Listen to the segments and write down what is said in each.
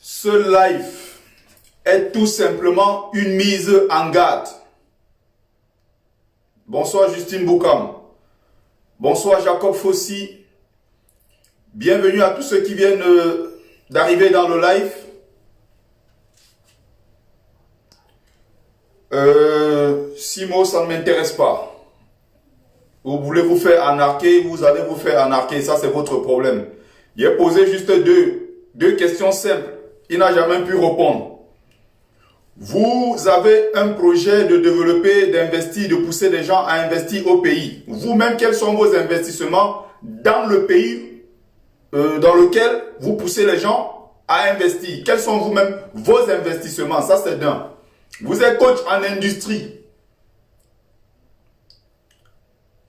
Ce live est tout simplement une mise en garde. Bonsoir Justine Boukam. Bonsoir Jacob Fossi. Bienvenue à tous ceux qui viennent d'arriver dans le live. Simo, ça ne m'intéresse pas. Vous voulez vous faire anarquer, vous allez vous faire anarquer. Ça, c'est votre problème. J'ai posé juste deux questions simples. Il n'a jamais pu répondre. Vous avez un projet de développer, d'investir, de pousser les gens à investir au pays. Vous-même, quels sont vos investissements dans le pays dans lequel vous poussez les gens à investir? Quels sont vous-même vos investissements? Ça, c'est d'un. Vous êtes coach en industrie.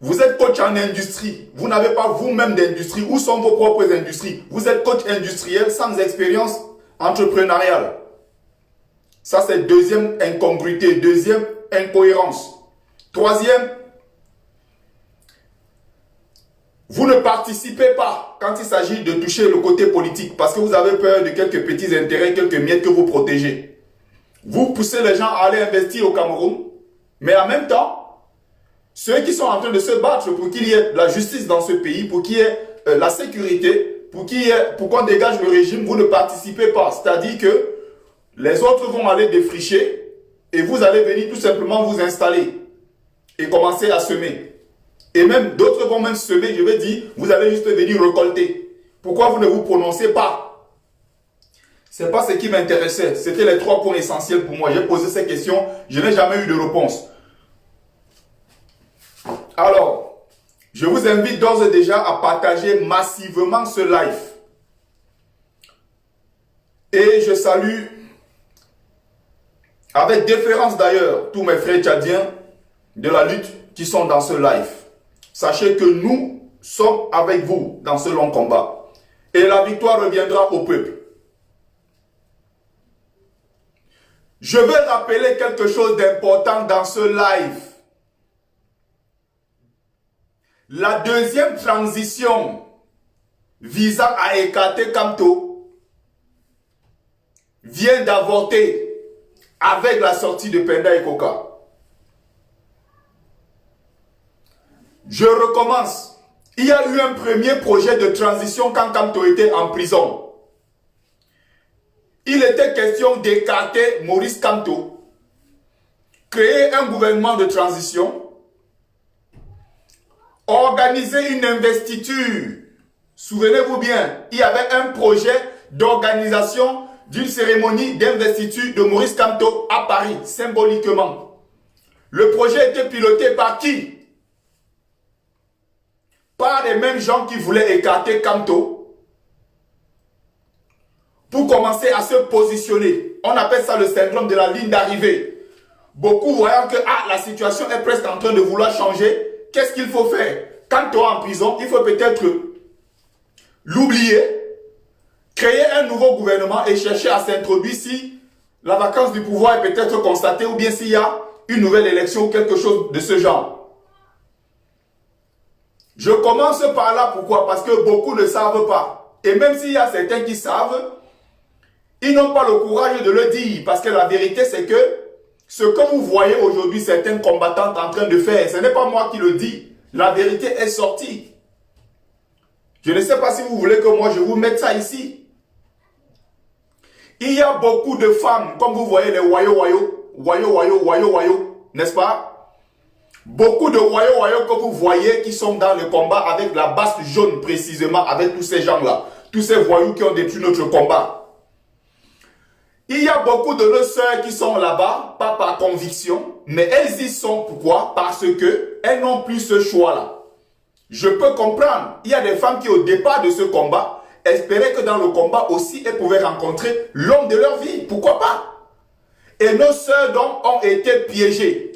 Vous êtes coach en industrie. Vous n'avez pas vous-même d'industrie. Où sont vos propres industries? Vous êtes coach industriel sans expérience entrepreneuriale. Ça, c'est deuxième incongruité, deuxième incohérence. Troisième, vous ne participez pas quand il s'agit de toucher le côté politique parce que vous avez peur de quelques petits intérêts, quelques miettes que vous protégez. Vous poussez les gens à aller investir au Cameroun, mais en même temps, ceux qui sont en train de se battre pour qu'il y ait la justice dans ce pays, pour qu'il y ait la sécurité, pour qu'on dégage le régime, vous ne participez pas. C'est-à-dire que les autres vont aller défricher et vous allez venir tout simplement vous installer et commencer à semer. Et même d'autres vont même semer, je vais dire, vous allez juste venir récolter. Pourquoi vous ne vous prononcez pas? Ce n'est pas ce qui m'intéressait. C'était les trois points essentiels pour moi. J'ai posé ces questions, je n'ai jamais eu de réponse. Alors, je vous invite d'ores et déjà à partager massivement ce live. Et je salue, avec déférence d'ailleurs, tous mes frères tchadiens de la lutte qui sont dans ce live. Sachez que nous sommes avec vous dans ce long combat. Et la victoire reviendra au peuple. Je veux rappeler quelque chose d'important dans ce live. La deuxième transition visant à écarter Kamto vient d'avorter avec la sortie de Penda et Koka. Je recommence. Il y a eu un premier projet de transition quand Kamto était en prison. Il était question d'écarter Maurice Kamto, créer un gouvernement de transition, organiser une investiture. Souvenez-vous bien, il y avait un projet d'organisation d'une cérémonie d'investiture de Maurice Kamto à Paris, symboliquement. Le projet était piloté par qui? Par les mêmes gens qui voulaient écarter Kamto pour commencer à se positionner. On appelle ça le syndrome de la ligne d'arrivée. Beaucoup voyant que la situation est presque en train de vouloir changer. Qu'est-ce qu'il faut faire? Quand tu es en prison, il faut peut-être l'oublier, créer un nouveau gouvernement et chercher à s'introduire si la vacance du pouvoir est peut-être constatée ou bien s'il y a une nouvelle élection ou quelque chose de ce genre. Je commence par là, pourquoi? Parce que beaucoup ne savent pas. Et même s'il y a certains qui savent, ils n'ont pas le courage de le dire. Parce que la vérité, c'est que ce que vous voyez aujourd'hui, certains combattants en train de faire, ce n'est pas moi qui le dis. La vérité est sortie. Je ne sais pas si vous voulez que moi je vous mette ça ici. Il y a beaucoup de femmes, comme vous voyez les wayo, n'est-ce pas? Beaucoup de wayo que vous voyez qui sont dans le combat avec la basse jaune précisément, avec tous ces gens-là. Tous ces voyous qui ont détruit notre combat. Il y a beaucoup de nos sœurs qui sont là-bas, pas par conviction, mais elles y sont. Pourquoi? Parce qu'elles n'ont plus ce choix-là. Je peux comprendre. Il y a des femmes qui, au départ de ce combat, espéraient que dans le combat aussi, elles pouvaient rencontrer l'homme de leur vie. Pourquoi pas? Et nos sœurs donc ont été piégées.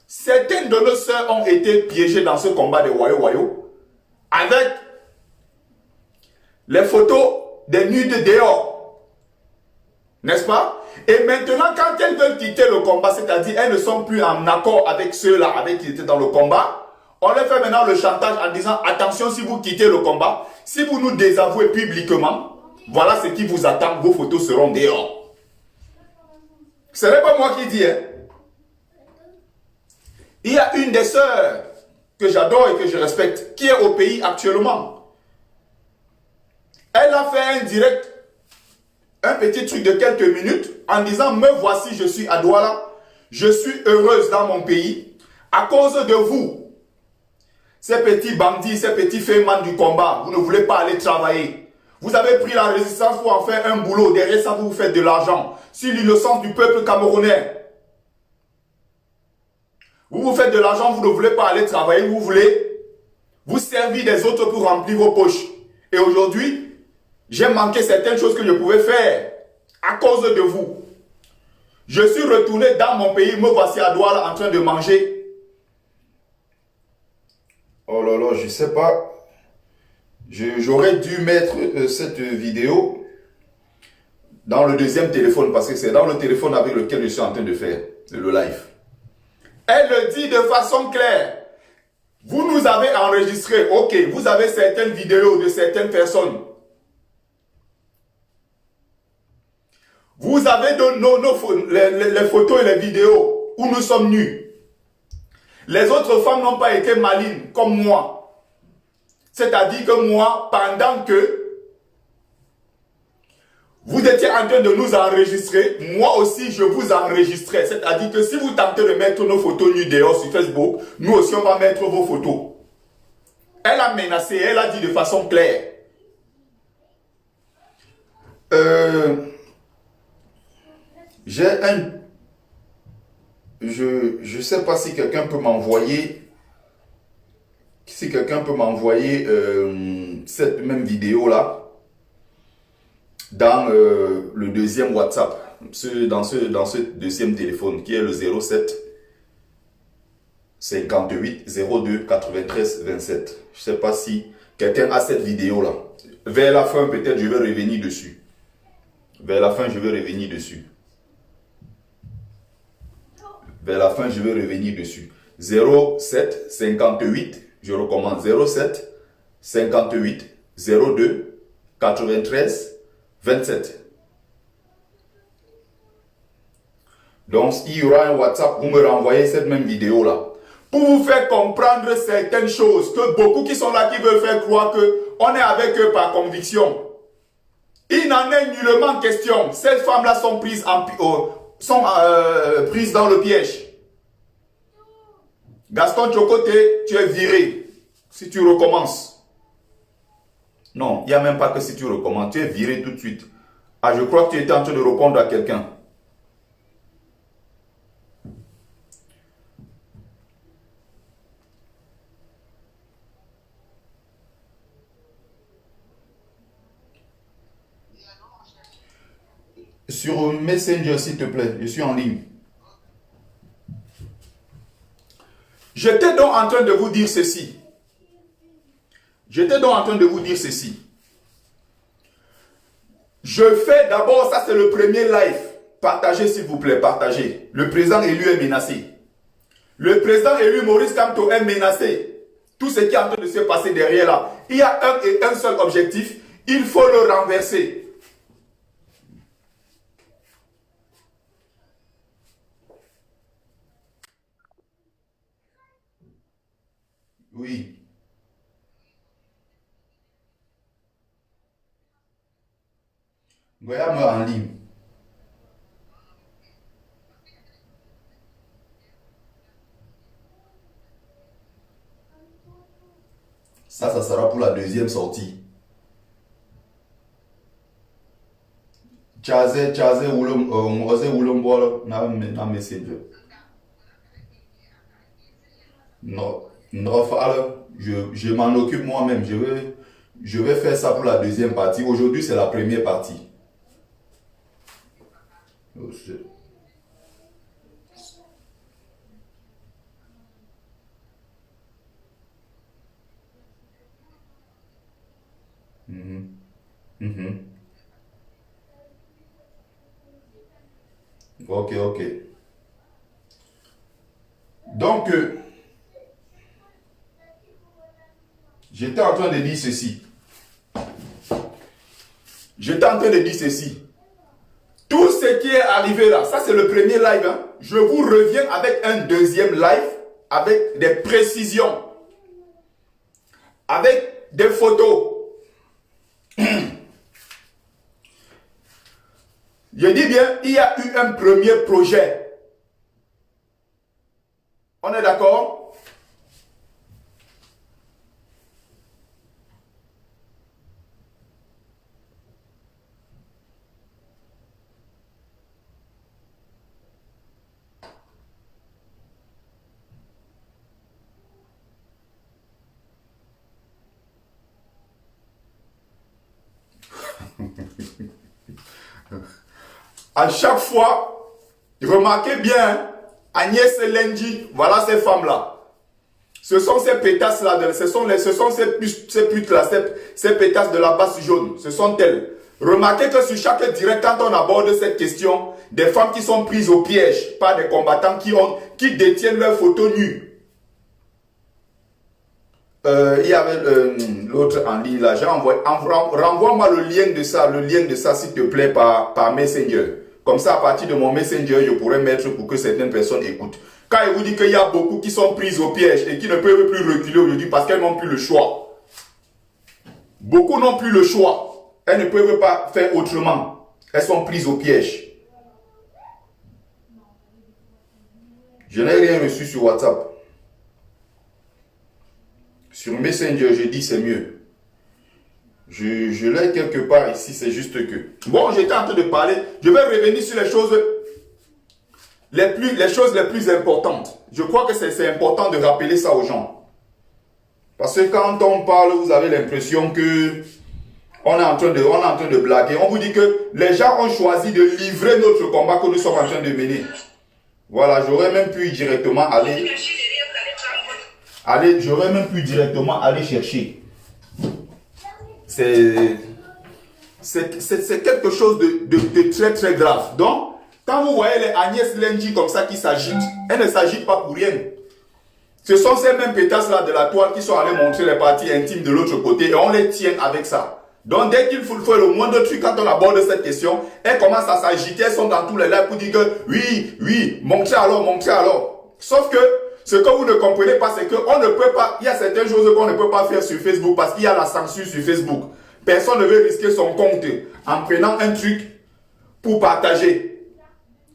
Certaines de nos sœurs ont été piégées dans ce combat de wayo avec les photos des nudes dehors. N'est-ce pas? Et maintenant, quand elles veulent quitter le combat, c'est-à-dire elles ne sont plus en accord avec ceux-là, avec qui étaient dans le combat, on leur fait maintenant le chantage en disant, attention, si vous quittez le combat, si vous nous désavouez publiquement, Voilà ce qui vous attend, vos photos seront dehors. Ce n'est pas moi qui dis, hein. Il y a une des sœurs que j'adore et que je respecte, qui est au pays actuellement. Elle a fait un direct, un petit truc de quelques minutes, en disant, me voici, je suis à Douala, je suis heureuse dans mon pays, à cause de vous. Ces petits bandits, ces petits fémans du combat, vous ne voulez pas aller travailler. Vous avez pris la résistance pour en faire un boulot, derrière ça vous faites de l'argent, sur l'innocence du peuple camerounais. Vous vous faites de l'argent, vous ne voulez pas aller travailler, vous voulez vous servir des autres pour remplir vos poches. Et aujourd'hui, j'ai manqué certaines choses que je pouvais faire à cause de vous. Je suis retourné dans mon pays, me voici à Douala en train de manger. Oh là là, je ne sais pas. J'aurais dû mettre cette vidéo dans le deuxième téléphone parce que c'est dans le téléphone avec lequel je suis en train de faire le live. Elle le dit de façon claire. Vous nous avez enregistré, ok, vous avez certaines vidéos de certaines personnes. Vous avez les photos et les vidéos où nous sommes nus. Les autres femmes n'ont pas été malines comme moi. C'est-à-dire que moi, pendant que vous étiez en train de nous enregistrer, moi aussi je vous enregistrais. C'est-à-dire que si vous tentez de mettre nos photos nues dehors sur Facebook, nous aussi on va mettre vos photos. Elle a menacé, elle a dit de façon claire. J'ai un... Je ne sais pas si quelqu'un peut m'envoyer... Si quelqu'un peut m'envoyer cette même vidéo-là dans le deuxième WhatsApp, dans ce deuxième téléphone qui est le 07 58 02 93 27. Je ne sais pas si quelqu'un a cette vidéo-là. Vers la fin, peut-être, je vais revenir dessus. Vers la fin, je vais revenir dessus. Vers la fin, je vais revenir dessus. 07 58, je recommence. 07 58 02 93 27. Donc, il y aura un WhatsApp, vous me renvoyez cette même vidéo-là. Pour vous faire comprendre certaines choses, que beaucoup qui sont là, qui veulent faire croire qu'on est avec eux par conviction. Il n'en est nullement question. Ces femmes-là sont prises prises dans le piège. Gaston Tchokoté, tu es viré. Si tu recommences. Non, il n'y a même pas que si tu recommences. Tu es viré tout de suite. Ah, je crois que tu étais en train de répondre à quelqu'un. Sur Messenger, s'il te plaît. Je suis en ligne. J'étais donc en train de vous dire ceci. J'étais donc en train de vous dire ceci. Je fais d'abord, ça c'est le premier live. Partagez s'il vous plaît, partagez. Le président élu est menacé. Le président élu Maurice Kamto est menacé. Tout ce qui est en train de se passer derrière là. Il y a un et un seul objectif. Il faut le renverser. Oui. Goya meurt en ligne. Ça sera pour la deuxième sortie. Chaze ulumbola na messenger. Non, je m'en occupe moi-même. Je vais faire ça pour la deuxième partie. Aujourd'hui, c'est la première partie. Oh, shit. Mhm. Mhm. Ok, ok. Donc, j'étais en train de dire ceci. J'étais en train de dire ceci. Tout ce qui est arrivé là, ça c'est le premier live. Hein. Je vous reviens avec un deuxième live, avec des précisions, avec des photos. Je dis bien, il y a eu un premier projet. On est d'accord? À chaque fois, remarquez bien, Agnès Lenji, voilà ces femmes-là. Ce sont ces pétasses-là, ce sont ces putes-là, ces pétasses de la basse jaune. Ce sont elles. Remarquez que sur chaque direct, quand on aborde cette question, des femmes qui sont prises au piège par des combattants qui détiennent leurs photos nues. Il y avait l'autre en ligne là, j'ai envoyé, renvoie-moi le lien de ça s'il te plaît par Messenger. Comme ça, à partir de mon Messenger, je pourrais mettre pour que certaines personnes écoutent. Quand il vous dit qu'il y a beaucoup qui sont prises au piège et qui ne peuvent plus reculer aujourd'hui parce qu'elles n'ont plus le choix. Beaucoup n'ont plus le choix. Elles ne peuvent pas faire autrement. Elles sont prises au piège. Je n'ai rien reçu sur WhatsApp. Sur Messenger, je dis c'est mieux. Je l'ai quelque part ici, c'est juste que... Bon, j'étais en train de parler. Je vais revenir sur les choses les plus importantes. Je crois que c'est important de rappeler ça aux gens. Parce que quand on parle, vous avez l'impression que on est en train de blaguer. On vous dit que les gens ont choisi de livrer notre combat que nous sommes en train de mener. Voilà, j'aurais même pu directement aller chercher. C'est quelque chose de très très grave. Donc, quand vous voyez les Agnès Lenji comme ça qui s'agitent, elles ne s'agitent pas pour rien. Ce sont ces mêmes pétasses-là de la toile qui sont allées montrer les parties intimes de l'autre côté et on les tient avec ça. Donc, dès qu'il faut faire le moindre truc, quand on aborde cette question, elles commencent à s'agiter, elles sont dans tous les lives pour dire que oui, montrez alors. Sauf que ce que vous ne comprenez pas, c'est qu'on ne peut pas, il y a certaines choses qu'on ne peut pas faire sur Facebook parce qu'il y a la censure sur Facebook. Personne ne veut risquer son compte en prenant un truc pour partager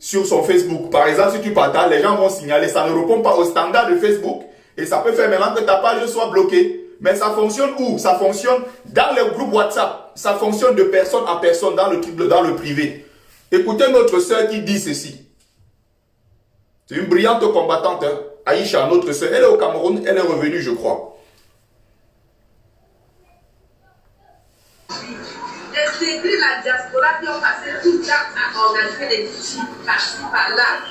sur son Facebook. Par exemple, si tu partages, les gens vont signaler, ça ne répond pas au standard de Facebook et ça peut faire maintenant que ta page soit bloquée. Mais ça fonctionne où? Ça fonctionne dans les groupes WhatsApp. Ça fonctionne de personne à personne dans le privé. Écoutez notre sœur qui dit ceci. C'est une brillante combattante, hein? Aïcha, notre sœur. Elle est au Cameroun, elle est revenue, je crois. C'est écrit la diaspora qui ont passé tout le temps à organiser des petits par-ci, par-là.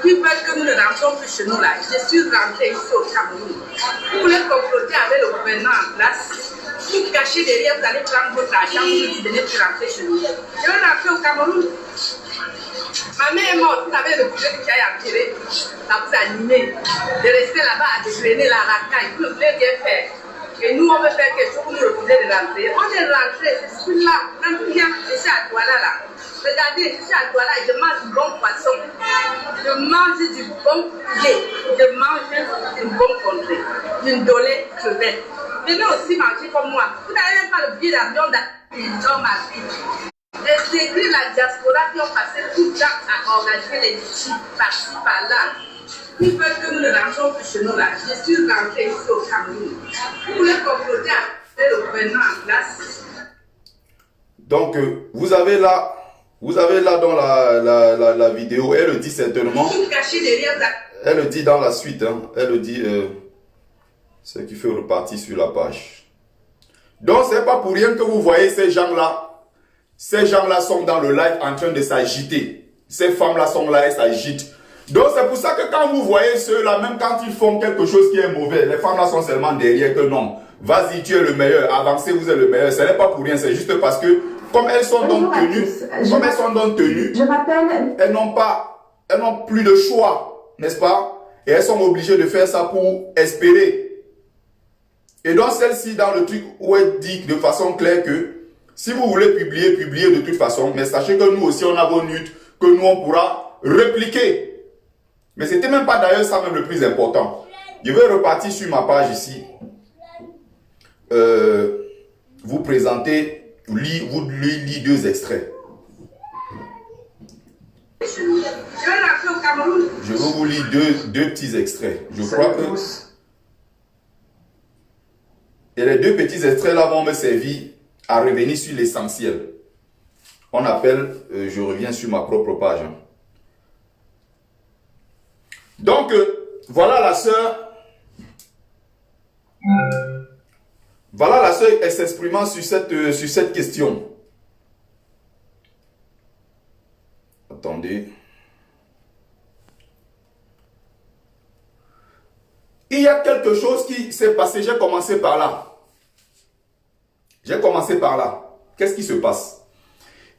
Puis veulent que nous ne rentrons plus chez nous là. Je suis rentrée ici au Cameroun. Vous voulez comploter avec le gouvernement en place. Vous cachez derrière, vous allez prendre votre argent, vous ne venez plus rentrer chez nous. Je vais rentrer au Cameroun. Ma mère est morte, vous avez refusé que tu ailles enterrer. Ça vous a animé de rester là-bas à dégrainer la racaille. Vous ne voulez rien faire. Et nous, on veut faire quelque chose pour nous refuser de rentrer. On est rentré, je suis là. Quand tu viens, je suis à Douala là. Regardez, je suis à Douala et je mange du bon poisson. Je mange du bon poulet. Je mange une bonne contrée. Une dolée crevette. Venez aussi manger comme moi. Vous n'avez même pas le billet d'avion dans ma vie. C'est écrit la diaspora qui ont passé tout le temps à organiser les petits par-ci, par-là. Ils veulent que nous ne rentrons plus chez nous là. Je suis rentrée ici au Cameroun. Vous voulez comploter avec le gouvernement en place. Donc, vous avez là dans la vidéo, elle le dit certainement. Vous cachez derrière la... Elle le dit dans la suite, hein. Elle le dit, ce qui fait repartir sur la page. Donc, c'est pas pour rien que vous voyez ces gens-là. Ces gens-là sont dans le live en train de s'agiter. Ces femmes-là sont là, elles s'agitent. Donc, c'est pour ça que quand vous voyez ceux-là, même quand ils font quelque chose qui est mauvais, les femmes-là sont seulement derrière que non. Vas-y, tu es le meilleur. Avancez, vous êtes le meilleur. Ce n'est pas pour rien, c'est juste parce que, comme elles sont donc tenues, elles n'ont plus de choix, n'est-ce pas? Et elles sont obligées de faire ça pour espérer. Et donc, celle-ci, dans le truc où elle dit de façon claire que Si vous voulez publier, publiez de toute façon. Mais sachez que nous aussi, on a vos nudes, que nous, on pourra répliquer. Mais c'était même pas d'ailleurs ça même le plus important. Je vais repartir sur ma page ici. Vous présenter, vous lire deux extraits. Je vais vous lire deux petits extraits. Je crois que... Et les deux petits extraits là vont me servir à revenir sur l'essentiel. On appelle, je reviens sur ma propre page. Donc, voilà la sœur. Voilà la sœur s'exprimant sur cette question. Attendez. Il y a quelque chose qui s'est passé. J'ai commencé par là. Qu'est-ce qui se passe?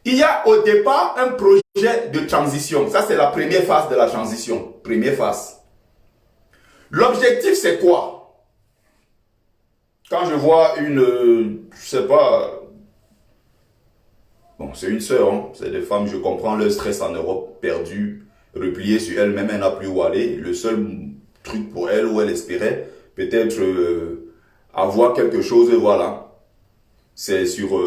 Il y a au départ un projet de transition. Ça, c'est la première phase de la transition. Première phase. L'objectif, c'est quoi? Quand je vois une... je sais pas... Bon, c'est une sœur. Hein, c'est des femmes, je comprends leur stress en Europe, perdue, repliée sur elle-même, elle n'a plus où aller. Le seul truc pour elle, où elle espérait, peut-être avoir quelque chose, voilà. C'est sur...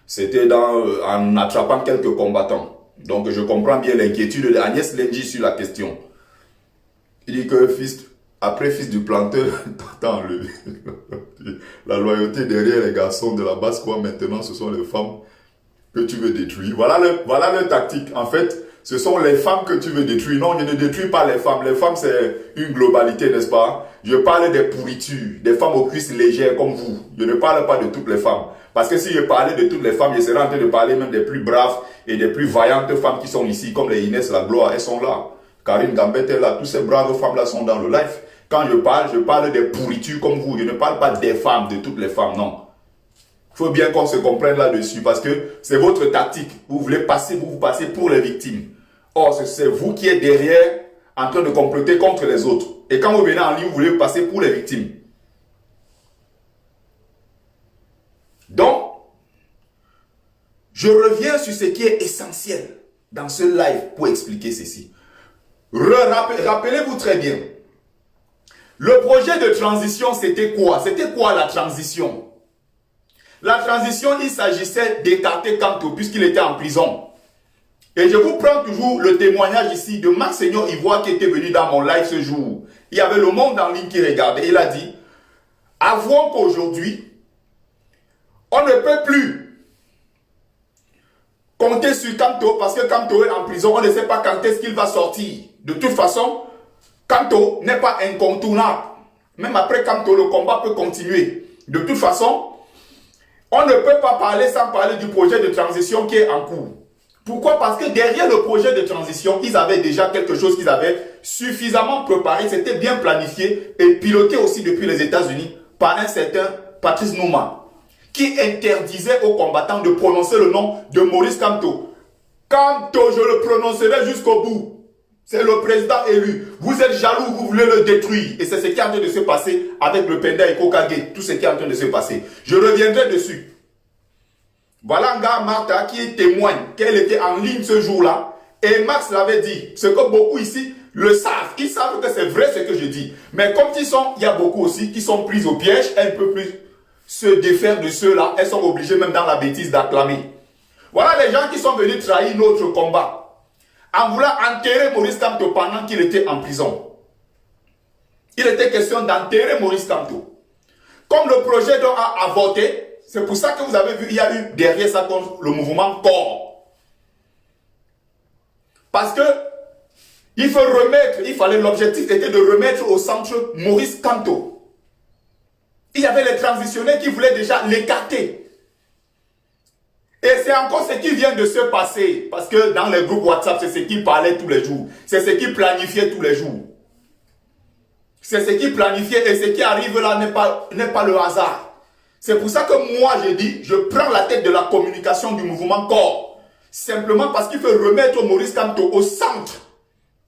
c'était en attrapant quelques combattants. Donc je comprends bien l'inquiétude d'Agnès Lengi sur la question. Il dit que après fils du planteur, attends, la loyauté derrière les garçons de la base, quoi, maintenant ce sont les femmes que tu veux détruire. Voilà leur tactique. En fait, ce sont les femmes que tu veux détruire. Non, je ne détruis pas les femmes. Les femmes, c'est une globalité, n'est-ce pas? Je parle des pourritures, des femmes aux cuisses légères comme vous. Je ne parle pas de toutes les femmes. Parce que si je parlais de toutes les femmes, je serais en train de parler même des plus braves et des plus vaillantes femmes qui sont ici, comme les Inès, la Gloire, elles sont là. Karine Gambette est là. Toutes ces braves femmes-là sont dans le live. Quand je parle des pourritures comme vous. Je ne parle pas des femmes, de toutes les femmes, non. Il faut bien qu'on se comprenne là-dessus parce que c'est votre tactique. Vous voulez passer, vous passez pour les victimes. Or, c'est vous qui êtes derrière en train de comploter contre les autres. Et quand vous venez en ligne, vous voulez passer pour les victimes. Donc, je reviens sur ce qui est essentiel dans ce live pour expliquer ceci. Rappelez-vous très bien. Le projet de transition, c'était quoi? C'était quoi la transition? La transition, il s'agissait d'écarter Kanto puisqu'il était en prison. Et je vous prends toujours le témoignage ici de Marc Seigneur Ivoire qui était venu dans mon live ce jour. Il y avait le monde en ligne qui regardait. Il a dit, avouons qu'aujourd'hui, on ne peut plus compter sur Kanto parce que Kanto est en prison. On ne sait pas quand est-ce qu'il va sortir. De toute façon, Kanto n'est pas incontournable. Même après Kanto, le combat peut continuer. De toute façon, on ne peut pas parler sans parler du projet de transition qui est en cours. Pourquoi? Parce que derrière le projet de transition, ils avaient déjà quelque chose qu'ils avaient suffisamment préparé. C'était bien planifié et piloté aussi depuis les États-Unis par un certain Patrice Numa qui interdisait aux combattants de prononcer le nom de Maurice Kamto. Kamto, je le prononcerai jusqu'au bout. C'est le président élu. Vous êtes jaloux, vous voulez le détruire. Et c'est ce qui est en train de se passer avec le Penda et Kokage. Tout ce qui est en train de se passer. Je reviendrai dessus. Voilà un gars, Martha, qui témoigne qu'elle était en ligne ce jour-là. Et Max l'avait dit. Ce que beaucoup ici le savent. Ils savent que c'est vrai ce que je dis. Mais comme il y a beaucoup aussi qui sont pris au piège, elles ne peuvent plus se défaire de ceux-là. Elles sont obligées même dans la bêtise d'acclamer. Voilà les gens qui sont venus trahir notre combat. En voulant enterrer Maurice Kamto pendant qu'il était en prison. Il était question d'enterrer Maurice Kamto. Comme le projet dont a voté, c'est pour ça que vous avez vu, il y a eu derrière ça le mouvement corps. Parce que l'objectif était de remettre au centre Maurice Kamto. Il y avait les transitionnels qui voulaient déjà l'écarter. Et c'est encore ce qui vient de se passer. Parce que dans les groupes WhatsApp, c'est ce qui parlait tous les jours. C'est ce qui planifiait tous les jours. C'est ce qui planifiait et ce qui arrive là n'est pas le hasard. C'est pour ça que moi, j'ai dit, je prends la tête de la communication du mouvement corps. Simplement parce qu'il faut remettre Maurice Kamto au centre.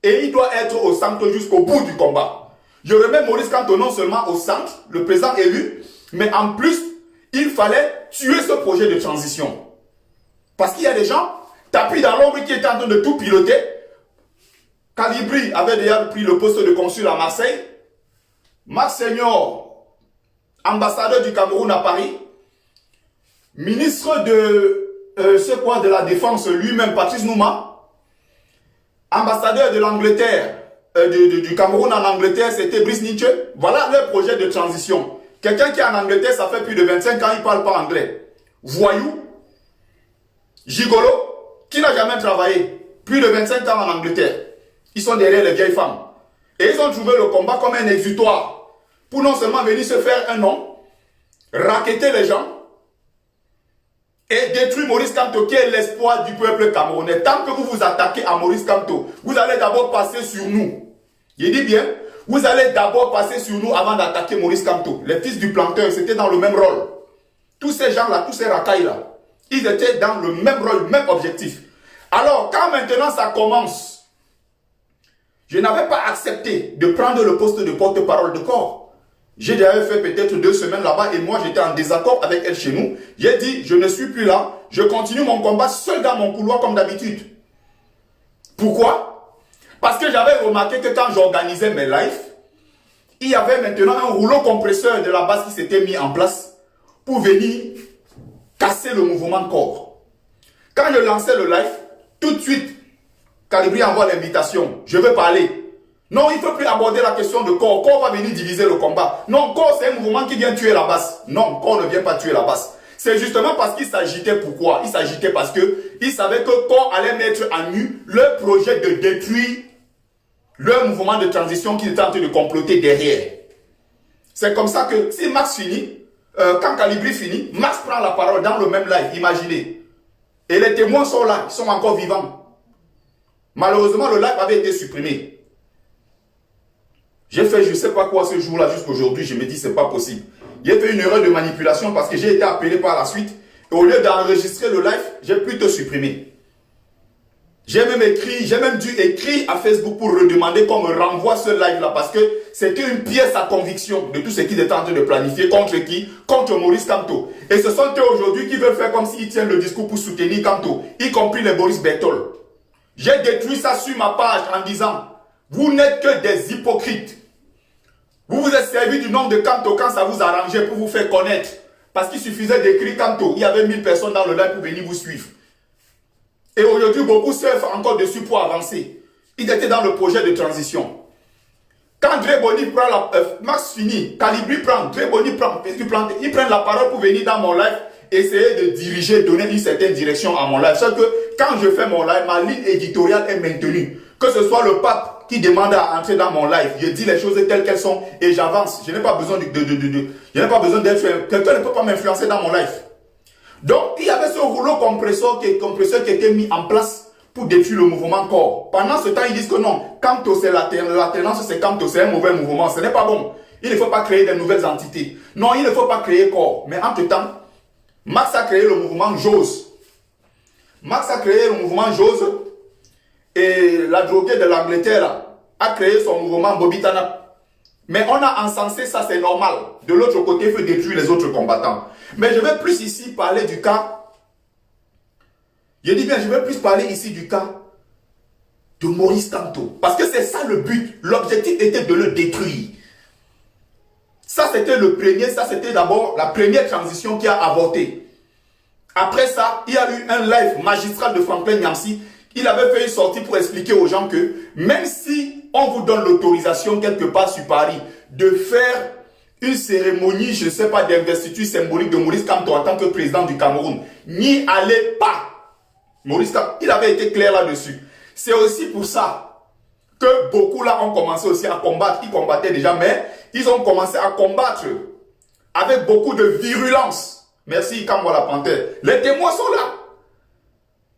Et il doit être au centre jusqu'au bout du combat. Je remets Maurice Kamto non seulement au centre, le président élu, mais en plus, il fallait tuer ce projet de transition. Parce qu'il y a des gens, tapis dans l'ombre qui étaient en train de tout piloter. Calibri avait déjà pris le poste de consul à Marseille. Max Seigneur, ambassadeur du Cameroun à Paris. Ministre de la Défense lui-même, Patrice Nouma. Ambassadeur de l'Angleterre, du Cameroun en Angleterre, c'était Brice Nietzsche. Voilà le projet de transition. Quelqu'un qui est en Angleterre, ça fait plus de 25 ans, il ne parle pas anglais. Voyou, gigolo, qui n'a jamais travaillé. Plus de 25 ans en Angleterre. Ils sont derrière les vieilles femmes. Et ils ont trouvé le combat comme un exutoire. Pour non seulement venir se faire un nom, racketter les gens, et détruire Maurice Kamto, qui est l'espoir du peuple camerounais. Tant que vous vous attaquez à Maurice Kamto, vous allez d'abord passer sur nous. Je dis bien, vous allez d'abord passer sur nous avant d'attaquer Maurice Kamto. Les fils du planteur, c'était dans le même rôle. Tous ces gens-là, tous ces racailles-là, ils étaient dans le même rôle, le même objectif. Alors, quand maintenant ça commence, je n'avais pas accepté de prendre le poste de porte-parole de corps. J'ai déjà fait peut-être 2 semaines là-bas et moi j'étais en désaccord avec elle chez nous. J'ai dit, je ne suis plus là, je continue mon combat seul dans mon couloir comme d'habitude. Pourquoi? Parce que j'avais remarqué que quand j'organisais mes lives, il y avait maintenant un rouleau compresseur de la base qui s'était mis en place pour venir casser le mouvement corps. Quand je lançais le live, tout de suite, Calibri envoie l'invitation. Je veux parler. Non, il ne faut plus aborder la question de corps. Corps va venir diviser le combat. Non, corps, c'est un mouvement qui vient tuer la base. Non, corps ne vient pas tuer la base. C'est justement parce qu'il s'agitait. Pourquoi? Il s'agitait parce qu'il savait que corps allait mettre à nu le projet de détruire le mouvement de transition qu'il était en train de comploter derrière. C'est comme ça que si Max finit, quand Calibri finit, Max prend la parole dans le même live. Imaginez. Et les témoins sont là, ils sont encore vivants. Malheureusement, le live avait été supprimé. J'ai fait je ne sais pas quoi ce jour-là jusqu'aujourd'hui. Je me dis c'est pas possible. J'ai fait une erreur de manipulation parce que j'ai été appelé par la suite. Et au lieu d'enregistrer le live, j'ai plutôt supprimé. J'ai même dû écrire à Facebook pour redemander qu'on me renvoie ce live-là parce que c'était une pièce à conviction de tout ce qu'ils étaient en train de planifier. Contre qui? Contre Maurice Kamto. Et ce sont eux aujourd'hui qui veulent faire comme s'ils tiennent le discours pour soutenir Kamto, y compris les Boris Bertol. J'ai détruit ça sur ma page en disant, vous n'êtes que des hypocrites. Vous vous êtes servi du nom de Kamto quand ça vous arrangeait pour vous faire connaître. Parce qu'il suffisait d'écrire Kamto. Il y avait 1000 personnes dans le live pour venir vous suivre. Et aujourd'hui, beaucoup surfent encore dessus pour avancer. Ils étaient dans le projet de transition. Quand Dre Boni prend la... Max finit, Calibri prend, Dre Boni prend, ils prennent la parole pour venir dans mon live, essayer de diriger, donner une certaine direction à mon live. Sauf que quand je fais mon live, ma ligne éditoriale est maintenue. Que ce soit le pape qui demande à entrer dans mon live, je dis les choses telles qu'elles sont et j'avance. Je n'ai pas besoin je n'ai pas besoin d'être... Quelqu'un ne peut pas m'influencer dans mon live. Donc, il y avait ce rouleau compresseur qui était mis en place pour détruire le mouvement corps. Pendant ce temps, ils disent que non, Kamto c'est l'alternance, c'est Kamto, c'est un mauvais mouvement. Ce n'est pas bon. Il ne faut pas créer de nouvelles entités. Non, il ne faut pas créer corps. Mais entre-temps, Max a créé le mouvement JOS. Max a créé le mouvement JOS et la droguée de l'Angleterre a créé son mouvement Bobitana. Mais on a encensé ça, c'est normal. De l'autre côté, il faut détruire les autres combattants. Mais je vais plus ici parler du cas. Je dis bien, je vais plus parler ici du cas de Maurice Kamto. Parce que c'est ça le but. L'objectif était de le détruire. Ça, c'était le premier. Ça, c'était d'abord la première transition qui a avorté. Après ça, il y a eu un live magistral de Franklin Nyamsi. Il avait fait une sortie pour expliquer aux gens que même si on vous donne l'autorisation quelque part sur Paris de faire une cérémonie, je ne sais pas, d'investiture symbolique de Maurice Kamto en tant que président du Cameroun, n'y allez pas. Maurice Kamto, il avait été clair là-dessus. C'est aussi pour ça que beaucoup là ont commencé aussi à combattre. Ils combattaient déjà, mais ils ont commencé à combattre avec beaucoup de virulence. Merci Kamwa la Panthère. Les témoins sont là.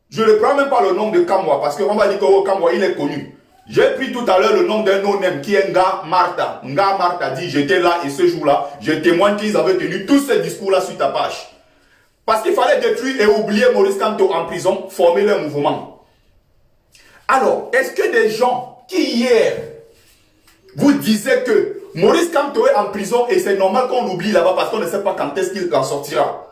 Je ne prends même pas le nom de Kamwa parce qu'on va dire que oh, Kamwa il est connu. J'ai pris tout à l'heure le nom d'un no-name qui est Nga Martha. Nga Martha dit j'étais là et ce jour-là, je témoigne qu'ils avaient tenu tous ces discours-là sur ta page. Parce qu'il fallait détruire et oublier Maurice Kamto en prison, former leur mouvement. Alors, est-ce que des gens qui hier vous disaient que Maurice Kamto est en prison et c'est normal qu'on l'oublie là-bas parce qu'on ne sait pas quand est-ce qu'il en sortira.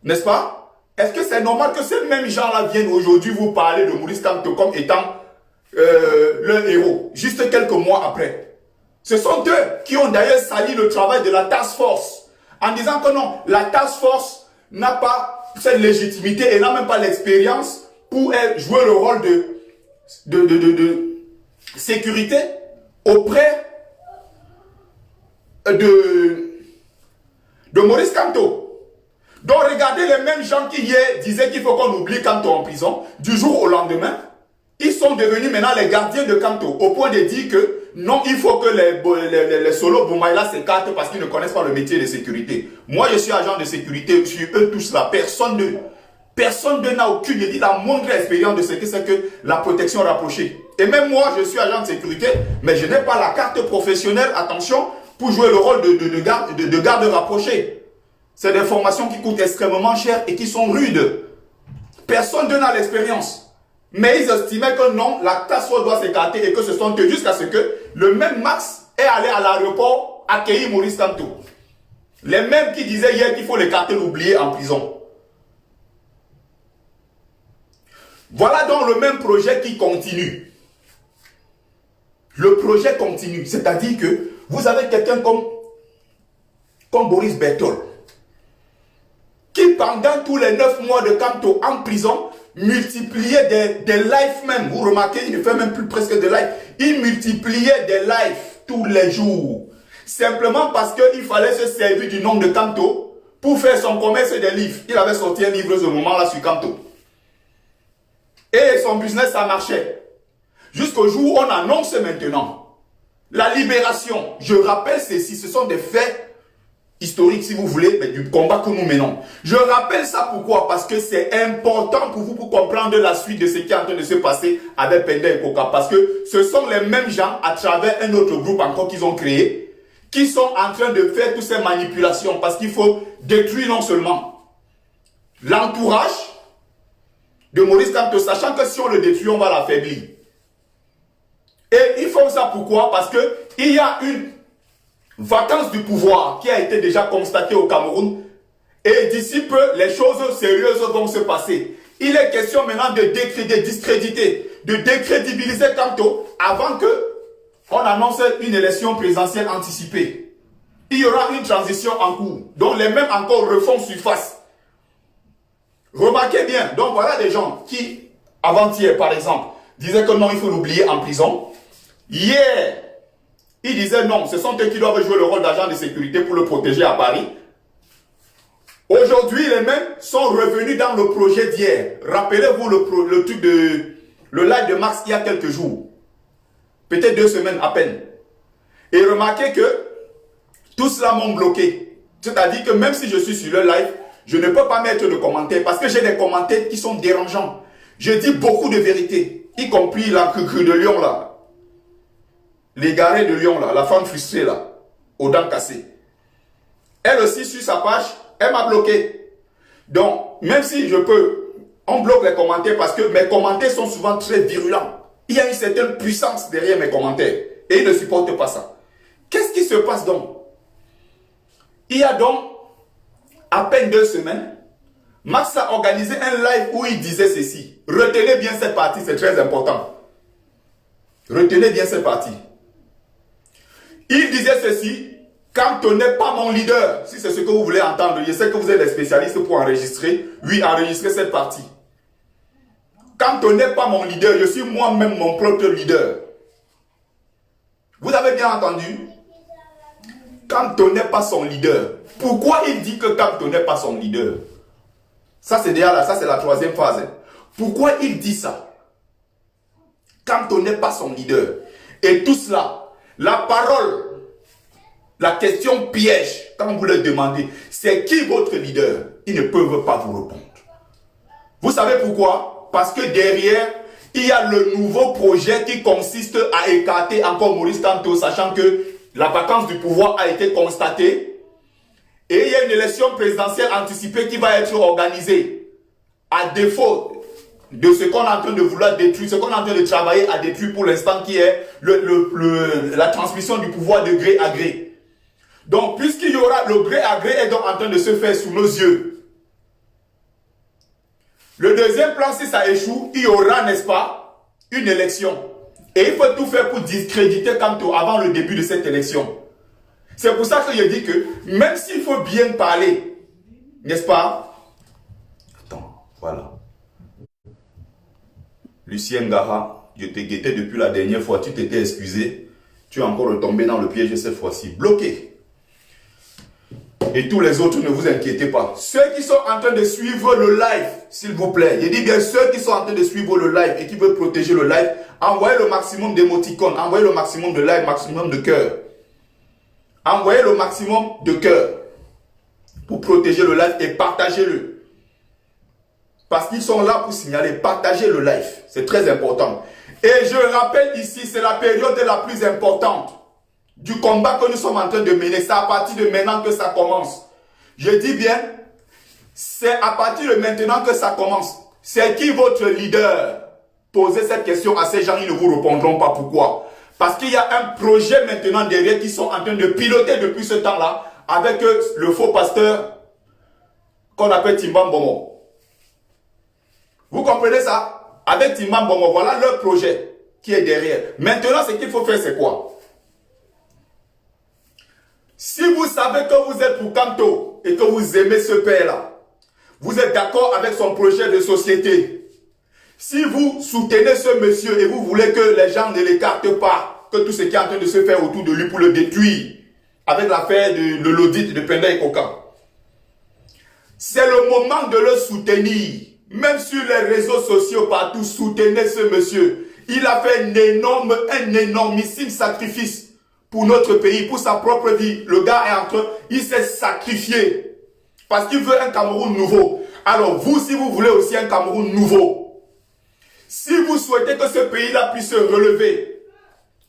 N'est-ce pas? Est-ce que c'est normal que ces mêmes gens-là viennent aujourd'hui vous parler de Maurice Kamto comme étant leur héros, juste quelques mois après? Ce sont eux qui ont d'ailleurs sali le travail de la task force en disant que non, la task force n'a pas cette légitimité et n'a même pas l'expérience pour jouer le rôle de sécurité auprès de Maurice Kamto. Donc regardez les mêmes gens qui hier disaient qu'il faut qu'on oublie Kamto en prison, du jour au lendemain, ils sont devenus maintenant les gardiens de Kamto, au point de dire que non, il faut que les solos Boumaïla s'écartent parce qu'ils ne connaissent pas le métier de sécurité. Moi, je suis agent de sécurité, sur eux tous là, personne d'eux n'a aucune idée, la moindre expérience de ce que c'est que la protection rapprochée. Et même moi, je suis agent de sécurité, mais je n'ai pas la carte professionnelle, attention, pour jouer le rôle de garde rapproché. C'est des formations qui coûtent extrêmement cher et qui sont rudes. Personne d'eux n'a l'expérience. Mais ils estimaient que non, la task force doit s'écarter et que ce sont eux jusqu'à ce que le même Max est allé à l'aéroport accueillir Maurice Kamto. Les mêmes qui disaient hier qu'il faut l'écarter, l'oublier en prison. Voilà donc le même projet qui continue. Le projet continue, c'est-à-dire que vous avez quelqu'un comme Boris Berthold, qui pendant tous les 9 mois de Kamto en prison, multipliait des lives même. Vous remarquez, il ne fait même plus presque de lives. Il multipliait des lives tous les jours. Simplement parce qu'il fallait se servir du nom de Kamto pour faire son commerce des livres. Il avait sorti un livre ce moment-là sur Kamto. Et son business, ça marchait. Jusqu'au jour où on annonce maintenant la libération. Je rappelle ceci, ce sont des faits historique si vous voulez, mais du combat que nous menons. Je rappelle ça pourquoi? Parce que c'est important pour vous pour comprendre la suite de ce qui est en train de se passer avec Penda et Koka. Parce que ce sont les mêmes gens à travers un autre groupe encore qu'ils ont créé, qui sont en train de faire toutes ces manipulations. Parce qu'il faut détruire non seulement l'entourage de Maurice Kamto, sachant que si on le détruit, on va l'affaiblir. Et ils font ça pourquoi? Parce que il y a une vacance du pouvoir qui a été déjà constatée au Cameroun et d'ici peu, les choses sérieuses vont se passer. Il est question maintenant de discréditer, de décrédibiliser Kamto avant que on annonce une élection présidentielle anticipée. Il y aura une transition en cours, donc les mêmes encore refont surface. Remarquez bien, donc voilà des gens qui, avant-hier par exemple, disaient que non, il faut l'oublier en prison. Hier, ils disaient non, ce sont eux qui doivent jouer le rôle d'agent de sécurité pour le protéger à Paris. Aujourd'hui, les mêmes sont revenus dans le projet d'hier. Rappelez-vous le truc le live de Max il y a quelques jours. Peut-être 2 semaines à peine. Et remarquez que tout cela m'ont bloqué. C'est-à-dire que même si je suis sur le live, je ne peux pas mettre de commentaires parce que j'ai des commentaires qui sont dérangeants. Je dis beaucoup de vérités, y compris la cru de Lyon là. L'égaré de Lyon là, la femme frustrée là, aux dents cassées. Elle aussi sur sa page, elle m'a bloqué. Donc, même si je peux, on bloque les commentaires parce que mes commentaires sont souvent très virulents. Il y a une certaine puissance derrière mes commentaires. Et ils ne supportent pas ça. Qu'est-ce qui se passe donc? Il y a donc à peine 2 semaines, Max a organisé un live où il disait ceci. Retenez bien cette partie, c'est très important. Retenez bien cette partie. Il disait ceci, Kamto n'est pas mon leader. Si c'est ce que vous voulez entendre, je sais que vous êtes des spécialistes pour enregistrer. Oui, enregistrer cette partie. Kamto n'est pas mon leader, je suis moi-même mon propre leader. Vous avez bien entendu? Kamto n'est pas son leader. Pourquoi il dit que Kamto n'est pas son leader? Ça c'est déjà là, ça c'est la 3e phase. Pourquoi il dit ça? Kamto n'est pas son leader. Et tout cela, la parole, la question piège, quand vous leur demandez, c'est qui votre leader? Ils ne peuvent pas vous répondre. Vous savez pourquoi? Parce que derrière, il y a le nouveau projet qui consiste à écarter encore Maurice Kamto, sachant que la vacance du pouvoir a été constatée. Et il y a une élection présidentielle anticipée qui va être organisée. À défaut de ce qu'on est en train de vouloir détruire, ce qu'on est en train de travailler à détruire pour l'instant, qui est la transmission du pouvoir de gré à gré. Donc, puisqu'il y aura le gré à gré est donc en train de se faire sous nos yeux. Le deuxième plan, si ça échoue, il y aura, n'est-ce pas, une élection. Et il faut tout faire pour discréditer Kamto avant le début de cette élection. C'est pour ça que je dis que, même s'il faut bien parler, n'est-ce pas? Attends, voilà. Lucien Gaha, je te guettais depuis la dernière fois, tu t'étais excusé. Tu es encore retombé dans le piège cette fois-ci. Bloqué. Et tous les autres, ne vous inquiétez pas. Ceux qui sont en train de suivre le live, s'il vous plaît. Je dis bien ceux qui sont en train de suivre le live et qui veulent protéger le live, envoyez le maximum d'émoticônes, envoyez le maximum de likes, maximum de cœur. Envoyez le maximum de cœur pour protéger le live et partagez-le. Parce qu'ils sont là pour signaler, partagez le live. C'est très important. Et je rappelle ici, c'est la période la plus importante du combat que nous sommes en train de mener. C'est à partir de maintenant que ça commence. Je dis bien, c'est à partir de maintenant que ça commence. C'est qui votre leader? Posez cette question à ces gens, ils ne vous répondront pas. Pourquoi? Parce qu'il y a un projet maintenant derrière qui sont en train de piloter depuis ce temps-là avec le faux pasteur qu'on appelle Timbam Bomo. Vous comprenez ça? Avec Timbam Bomo, voilà leur projet qui est derrière. Maintenant, ce qu'il faut faire, c'est quoi? Si vous savez que vous êtes pour Kamto et que vous aimez ce père-là, vous êtes d'accord avec son projet de société. Si vous soutenez ce monsieur et vous voulez que les gens ne l'écartent pas, que tout ce qui est en train de se faire autour de lui pour le détruire, avec l'affaire de l'audit de Penda et Koka, c'est le moment de le soutenir. Même sur les réseaux sociaux, partout, soutenez ce monsieur. Il a fait un énormissime sacrifice pour notre pays, pour sa propre vie. Le gars est en train, il s'est sacrifié parce qu'il veut un Cameroun nouveau. Alors vous, si vous voulez aussi un Cameroun nouveau, si vous souhaitez que ce pays-là puisse se relever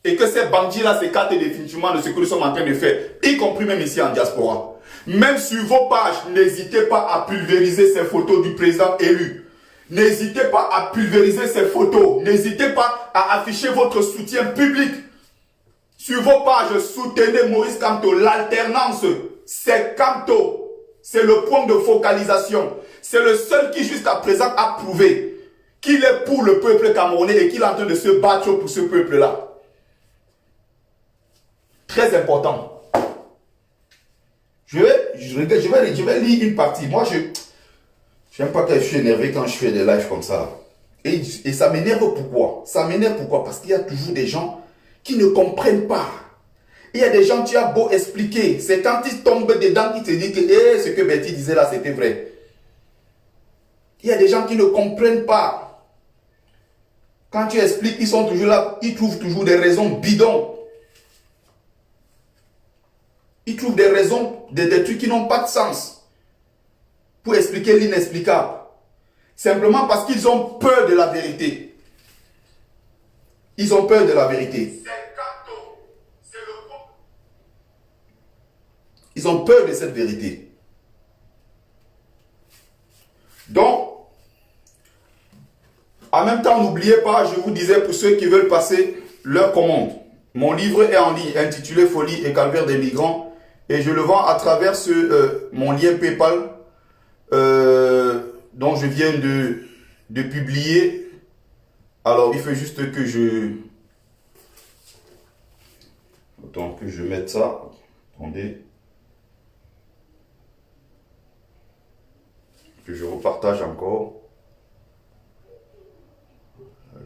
et que ces bandits-là s'écartent définitivement de ce que nous sommes en train de faire, y compris même ici en diaspora, même sur vos pages, n'hésitez pas à pulvériser ces photos du président élu. N'hésitez pas à pulvériser ces photos. N'hésitez pas à afficher votre soutien public. Sur vos pages, soutenez Maurice Kamto. L'alternance, c'est Kamto. C'est le point de focalisation. C'est le seul qui jusqu'à présent a prouvé qu'il est pour le peuple camerounais et qu'il est en train de se battre pour ce peuple-là. Très important. Je vais lire une partie. Moi, je n'aime pas quand je suis énervé quand je fais des lives comme ça. Et ça m'énerve pourquoi? Ça m'énerve pourquoi? Parce qu'il y a toujours des gens qui ne comprennent pas. Il y a des gens, tu as beau expliquer, c'est quand ils tombent dedans qu'ils te disent que ce que Betty disait là, c'était vrai. Il y a des gens qui ne comprennent pas. Quand tu expliques, ils sont toujours là, ils trouvent toujours des raisons bidons. Ils trouvent des raisons, des trucs qui n'ont pas de sens pour expliquer l'inexplicable. Simplement parce qu'ils ont peur de la vérité. Ils ont peur de la vérité. Ils ont peur de cette vérité. Donc, en même temps, n'oubliez pas, je vous disais pour ceux qui veulent passer leur commande. Mon livre est en ligne intitulé Folie et calvaire des migrants. Et je le vends à travers mon lien PayPal dont je viens de publier. Alors, il faut juste que je... Attends, que je mette ça. Attendez. Que je repartage encore.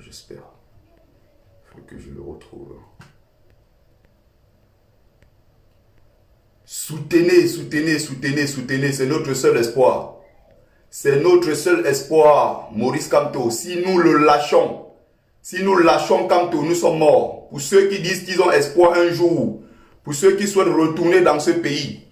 J'espère. Il faut que je le retrouve. Soutenez, soutenez, soutenez, soutenez. C'est notre seul espoir. C'est notre seul espoir, Maurice Kamto. Si nous le lâchons, Kamto, nous sommes morts. Pour ceux qui disent qu'ils ont espoir un jour, pour ceux qui souhaitent retourner dans ce pays,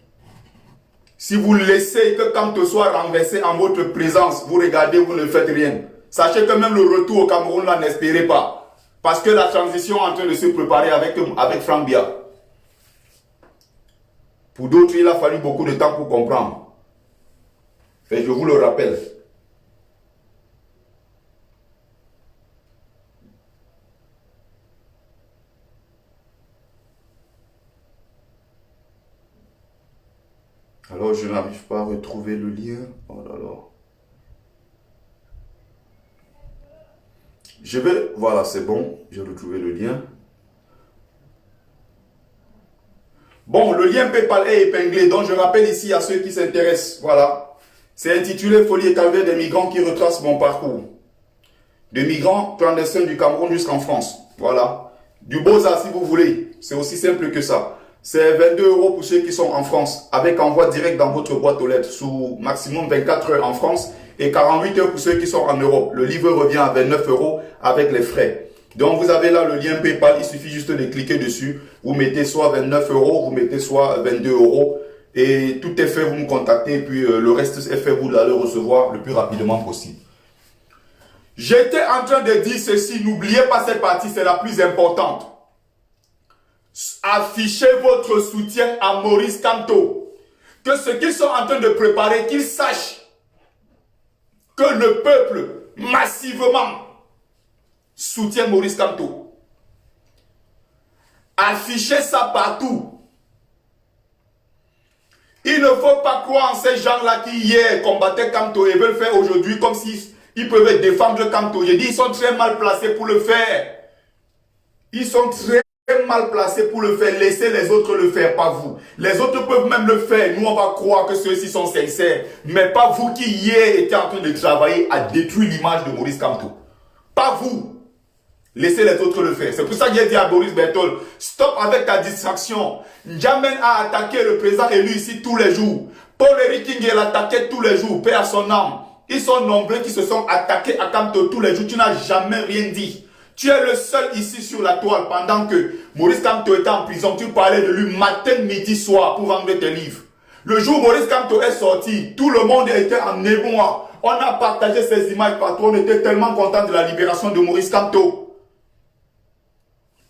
si vous laissez que Kamto soit renversé en votre présence, vous regardez, vous ne faites rien. Sachez que même le retour au Cameroun, là, n'espérez pas. Parce que la transition est en train de se préparer avec Frank Biya. Pour d'autres, il a fallu beaucoup de temps pour comprendre. Et je vous le rappelle. je n'arrive pas à retrouver le lien. Oh là là. Je vais... Voilà, c'est bon. J'ai retrouvé le lien. Bon, le lien PayPal est épinglé. Donc, je rappelle ici à ceux qui s'intéressent. Voilà. C'est intitulé Folie et calvaire des migrants qui retrace mon parcours. De migrants clandestins du Cameroun jusqu'en France. Voilà. Du Beaux-Arts si vous voulez. C'est aussi simple que ça. C'est 22 € pour ceux qui sont en France. Avec envoi direct dans votre boîte aux lettres. Sous maximum 24 heures en France. Et 48 heures pour ceux qui sont en Europe. Le livre revient à 29 € avec les frais. Donc vous avez là le lien PayPal. Il suffit juste de cliquer dessus. Vous mettez soit 29 €, vous mettez soit 22 €. Et tout est fait, vous me contactez. Et puis le reste est fait, vous allez le recevoir le plus rapidement possible. J'étais en train de dire ceci, n'oubliez pas cette partie, c'est la plus importante. Affichez votre soutien à Maurice Kamto. Que ce qu'ils sont en train de préparer, qu'ils sachent que le peuple, massivement, soutient Maurice Kamto. Affichez ça partout. Il ne faut pas croire en ces gens-là qui hier combattaient Kamto et veulent faire aujourd'hui comme s'ils peuvent défendre Kamto. Je dis, ils sont très mal placés pour le faire. Ils sont très mal placés pour le faire. Laissez les autres le faire, pas vous. Les autres peuvent même le faire. Nous, on va croire que ceux-ci sont sincères. Mais pas vous qui hier étiez en train de travailler à détruire l'image de Maurice Kamto. Pas vous. Laissez les autres le faire. C'est pour ça que j'ai dit à Boris Berthold, stop avec ta distraction. N'Djamène a attaqué le président élu ici tous les jours. Paul-Éric King l'attaquait tous les jours, paix à son âme. Ils sont nombreux qui se sont attaqués à Kamto tous les jours. Tu n'as jamais rien dit. Tu es le seul ici sur la toile pendant que Maurice Kamto était en prison. Tu parlais de lui matin, midi, soir pour vendre tes livres. Le jour où Maurice Kamto est sorti, tout le monde était en émoi. On a partagé ces images partout. On était tellement content de la libération de Maurice Kamto.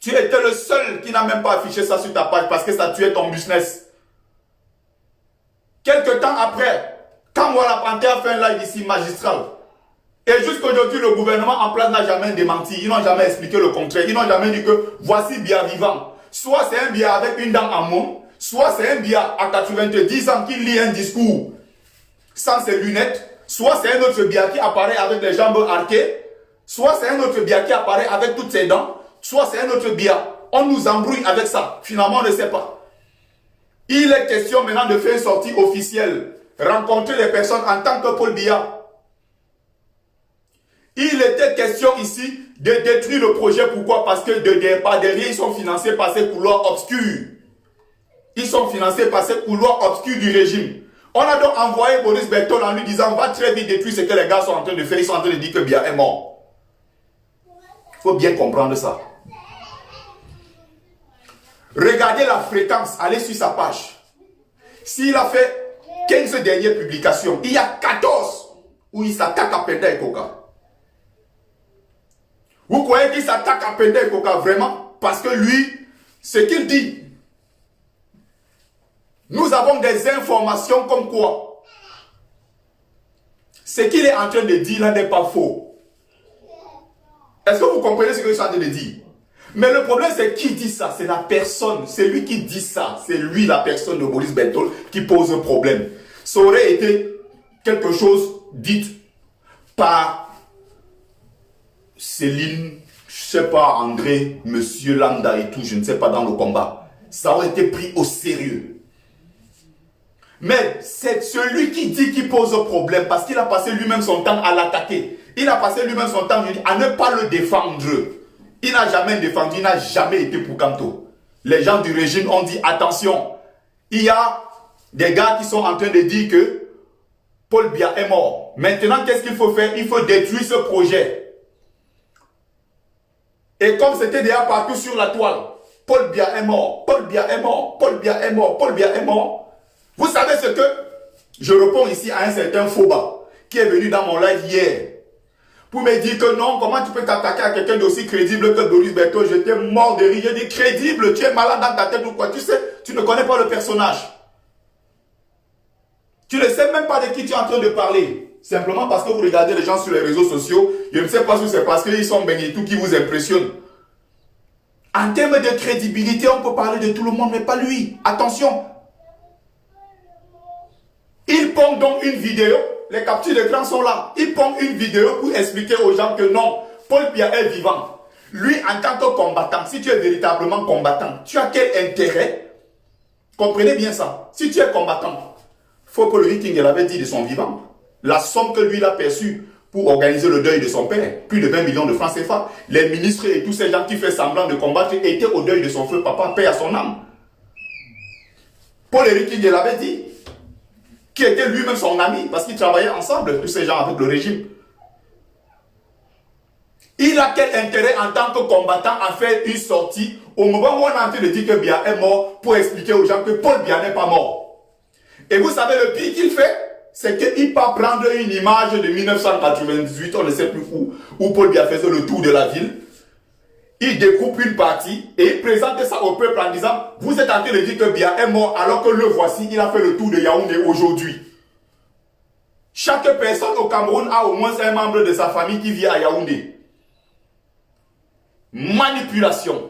Tu étais le seul qui n'a même pas affiché ça sur ta page parce que ça tuait ton business. Quelque temps après, quand moi la Panthère a fait un live ici magistral, et jusqu'aujourd'hui le gouvernement en place n'a jamais démenti, ils n'ont jamais expliqué le contraire, ils n'ont jamais dit que voici Biya vivant. Soit c'est un Biya avec une dent en môme, soit c'est un Biya à 90 ans qui lit un discours sans ses lunettes, soit c'est un autre Biya qui apparaît avec les jambes arquées, soit c'est un autre Biya qui apparaît avec toutes ses dents, soit c'est un autre Biya. On nous embrouille avec ça. Finalement, on ne sait pas. Il est question maintenant de faire une sortie officielle. Rencontrer les personnes en tant que Paul Biya. Il était question ici de détruire le projet. Pourquoi? Parce que par derrière, ils sont financés par ces couloirs obscurs. Ils sont financés par ces couloirs obscurs du régime. On a donc envoyé Boris Berthold en lui disant, on va très vite détruire ce que les gars sont en train de faire. Ils sont en train de dire que Biya est mort. Il faut bien comprendre ça. Regardez la fréquence, allez sur sa page. S'il a fait 15 dernières publications, il y a 14 où il s'attaque à Penda et Koka. Vous croyez qu'il s'attaque à Penda et Koka vraiment? Parce que lui, ce qu'il dit, nous avons des informations comme quoi ce qu'il est en train de dire là n'est pas faux. Est-ce que vous comprenez ce que je suis en train de dire? Mais le problème, c'est qui dit ça? C'est la personne. C'est lui qui dit ça. C'est lui, la personne de Boris Berthold, qui pose un problème. Ça aurait été quelque chose dit par Céline, je sais pas, André, Monsieur Landa et tout, je ne sais pas, dans le combat. Ça aurait été pris au sérieux. Mais c'est celui qui dit qu'il pose un problème parce qu'il a passé lui-même son temps à l'attaquer. Il a passé lui-même son temps à ne pas le défendre. Il n'a jamais défendu, il n'a jamais été pour Kamto. Les gens du régime ont dit attention, il y a des gars qui sont en train de dire que Paul Biya est mort. Maintenant, qu'est-ce qu'il faut faire? Il faut détruire ce projet. Et comme c'était déjà partout sur la toile, Paul Biya est mort, Paul Biya est mort, Paul Biya est mort, Paul Biya est mort. Vous savez ce que? Je réponds ici à un certain Foba qui est venu dans mon live hier. Pour me dire que non, comment tu peux t'attaquer à quelqu'un d'aussi crédible que Boris Berthold? J'étais mort de rire. J'ai dit crédible, tu es malade dans ta tête ou quoi? Tu sais, tu ne connais pas le personnage. Tu ne sais même pas de qui tu es en train de parler. Simplement parce que vous regardez les gens sur les réseaux sociaux. Je ne sais pas si c'est parce qu'ils sont baignés tout qui vous impressionne. En termes de crédibilité, on peut parler de tout le monde, mais pas lui. Attention. pond donc une vidéo, les captures d'écran sont là. Il pond une vidéo pour expliquer aux gens que non, Paul Biya est vivant. Lui, en tant que combattant, si tu es véritablement combattant, tu as quel intérêt? Comprenez bien ça. Si tu es combattant, faut que le King l'avait dit de son vivant. La somme que lui il a perçue pour organiser le deuil de son père, plus de 20 millions de francs CFA, les ministres et tous ces gens qui font semblant de combattre étaient au deuil de son feu papa, paix à son âme. Paul King l'avait dit, qui était lui-même son ami, parce qu'ils travaillaient ensemble, tous ces gens avec le régime. Il a quel intérêt en tant que combattant à faire une sortie au moment où on est en train de dire que Biya est mort pour expliquer aux gens que Paul Biya n'est pas mort. Et vous savez le pire qu'il fait, c'est qu'il part prendre une image de 1998, on ne sait plus où Paul Biya faisait le tour de la ville. Il découpe une partie et il présente ça au peuple en disant « Vous êtes en train de dire que Biya est mort alors que le voici, il a fait le tour de Yaoundé aujourd'hui. » Chaque personne au Cameroun a au moins un membre de sa famille qui vit à Yaoundé. Manipulation,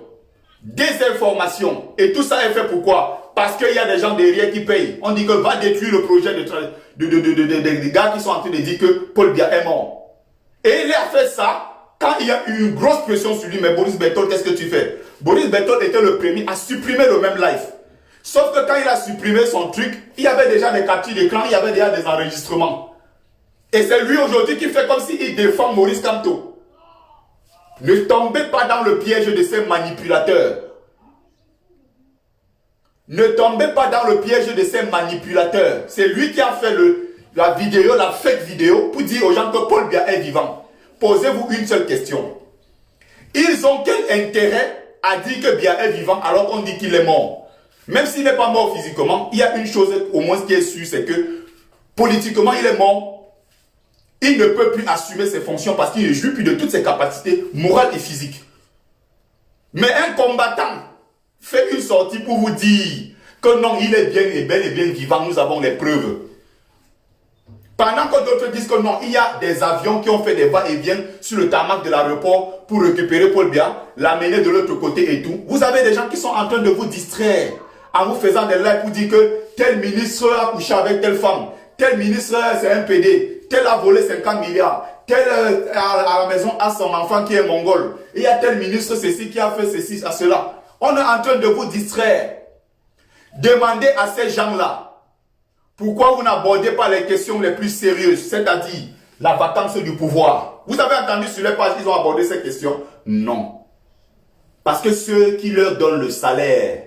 désinformation, et tout ça est fait pourquoi? Parce qu'il y a des gens derrière qui payent. On dit que va détruire le projet des gars qui sont en train de dire que Paul Biya est mort. Et il a fait ça quand il y a eu une grosse pression sur lui. Mais Boris Berthold, qu'est-ce que tu fais? Boris Berthold était le premier à supprimer le même live. Sauf que quand il a supprimé son truc, il y avait déjà des captures d'écran, il y avait déjà des enregistrements. Et c'est lui aujourd'hui qui fait comme s'il défend Maurice Kamto. Ne tombez pas dans le piège de ces manipulateurs. Ne tombez pas dans le piège de ces manipulateurs. C'est lui qui a fait la vidéo, la fake vidéo, pour dire aux gens que Paul Biya est vivant. Posez-vous une seule question. Ils ont quel intérêt à dire que Biya est vivant alors qu'on dit qu'il est mort? Même s'il n'est pas mort physiquement, il y a une chose au moins qui est sûre, c'est que politiquement il est mort. Il ne peut plus assumer ses fonctions parce qu'il ne jouit plus de toutes ses capacités morales et physiques. Mais un combattant fait une sortie pour vous dire que non, il est bien et bel et bien vivant, nous avons les preuves. Pendant que d'autres disent que non, il y a des avions qui ont fait des va-et-vient sur le tarmac de l'aéroport pour récupérer Paul Biya, l'amener de l'autre côté et tout. Vous avez des gens qui sont en train de vous distraire en vous faisant des lives pour dire que tel ministre a couché avec telle femme, tel ministre c'est un PD. Tel a volé 50 milliards, tel à la maison a son enfant qui est mongol, il y a tel ministre ceci qui a fait ceci, à cela. On est en train de vous distraire. Demandez à ces gens-là, pourquoi vous n'abordez pas les questions les plus sérieuses, c'est-à-dire la vacance du pouvoir. Vous avez entendu sur les pages qu'ils ont abordé ces questions? Non. Parce que ceux qui leur donnent le salaire,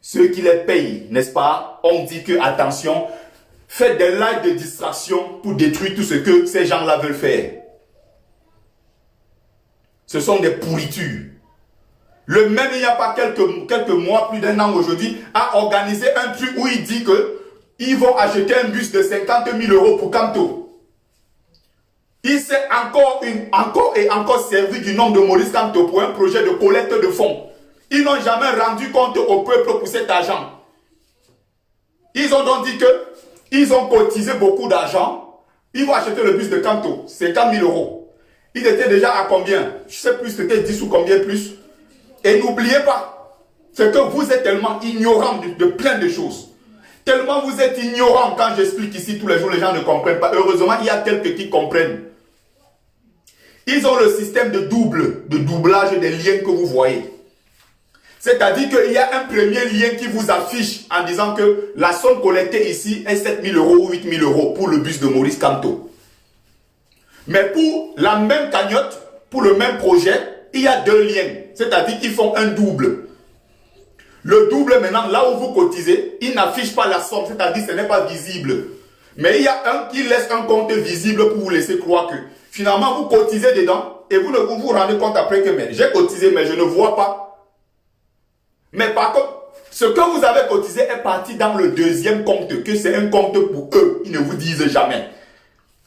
ceux qui les payent, n'est-ce pas, on dit que, attention, faites des lives de distraction pour détruire tout ce que ces gens-là veulent faire. Ce sont des pourritures. Le même, il n'y a pas quelques mois, plus d'1 an aujourd'hui, a organisé un truc où il dit que ils vont acheter un bus de 50 000 € pour Kamto. Il s'est encore et encore servi du nom de Maurice Kamto pour un projet de collecte de fonds. Ils n'ont jamais rendu compte au peuple pour cet argent. Ils ont donc dit que ils ont cotisé beaucoup d'argent. Ils vont acheter le bus de Kamto, 50 000 €. Il était déjà à combien? Je ne sais plus, c'était 10 ou combien plus. Et n'oubliez pas, c'est que vous êtes tellement ignorants de plein de choses. Tellement vous êtes ignorants quand j'explique ici tous les jours, les gens ne comprennent pas. Heureusement, il y a quelques qui comprennent. Ils ont le système de doublage des liens que vous voyez. C'est-à-dire qu'il y a un premier lien qui vous affiche en disant que la somme collectée ici est 7 000 € ou 8 000 € pour le bus de Maurice Kamto. Mais pour la même cagnotte, pour le même projet, il y a 2 liens. C'est-à-dire qu'ils font un double. Le double maintenant, là où vous cotisez, il n'affiche pas la somme, c'est-à-dire que ce n'est pas visible. Mais il y a un qui laisse un compte visible pour vous laisser croire que finalement vous cotisez dedans et vous ne vous rendez compte après que j'ai cotisé mais je ne vois pas. Mais par contre, ce que vous avez cotisé est parti dans le deuxième compte, que c'est un compte pour eux. Ils ne vous disent jamais.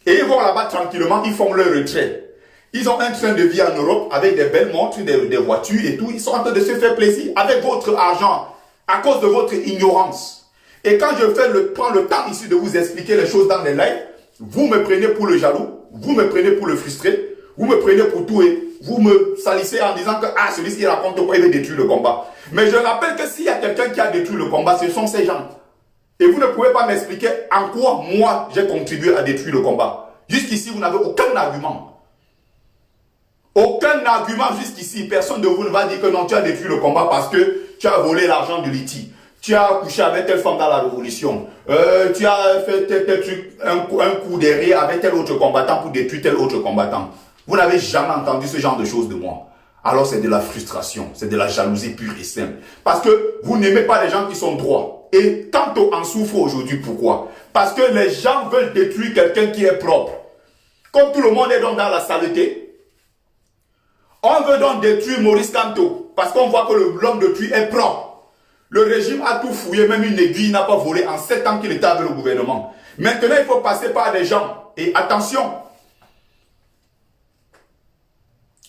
Et ils vont là-bas tranquillement, ils font leur retrait. Ils ont un train de vie en Europe avec des belles montres, des voitures et tout. Ils sont en train de se faire plaisir avec votre argent à cause de votre ignorance. Et quand je prends le temps ici de vous expliquer les choses dans les lives, vous me prenez pour le jaloux, vous me prenez pour le frustré, vous me prenez pour tout et vous me salissez en disant que celui-ci raconte quoi, il veut détruire le combat. Mais je rappelle que s'il y a quelqu'un qui a détruit le combat, ce sont ces gens. Et vous ne pouvez pas m'expliquer en quoi moi j'ai contribué à détruire le combat. Jusqu'ici, vous n'avez aucun argument. Aucun argument jusqu'ici. Personne de vous ne va dire que non, tu as détruit le combat parce que tu as volé l'argent de Liti. Tu as couché avec telle femme dans la révolution. Tu as fait tel truc, un coup derrière avec tel autre combattant pour détruire tel autre combattant. Vous n'avez jamais entendu ce genre de choses de moi. Alors c'est de la frustration, c'est de la jalousie pure et simple. Parce que vous n'aimez pas les gens qui sont droits. Et tantôt en souffre aujourd'hui, pourquoi? Parce que les gens veulent détruire quelqu'un qui est propre. Comme tout le monde est donc dans la saleté, on veut donc détruire Maurice Kamto. Parce qu'on voit que l'homme de Tui est propre. Le régime a tout fouillé, même une aiguille n'a pas volé en 7 ans qu'il était avec le gouvernement. Maintenant, il faut passer par des gens. Et attention,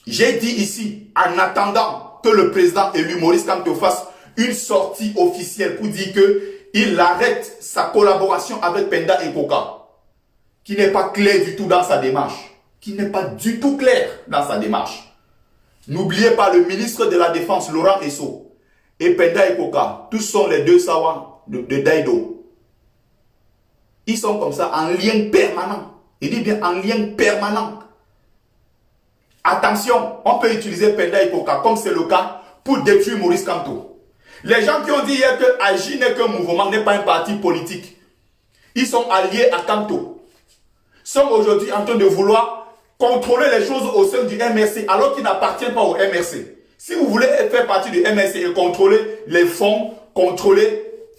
j'ai dit ici, en attendant que le président élu Maurice Kamto fasse une sortie officielle pour dire qu'il arrête sa collaboration avec Penda et Koka, qui n'est pas clair du tout dans sa démarche. Qui n'est pas du tout clair dans sa démarche. N'oubliez pas le ministre de la Défense, Laurent Esso, et Penda et Koka, tous sont les deux savants de Daido. Ils sont comme ça, en lien permanent. Il dit bien en lien permanent. Attention, on peut utiliser Penda et Koka, comme c'est le cas, pour détruire Maurice Kamto. Les gens qui ont dit hier que AGI n'est qu'un mouvement, n'est pas un parti politique, ils sont alliés à Kamto, sont aujourd'hui en train de vouloir contrôler les choses au sein du MRC, alors qu'ils n'appartiennent pas au MRC. Si vous voulez faire partie du MRC et contrôler les fonds,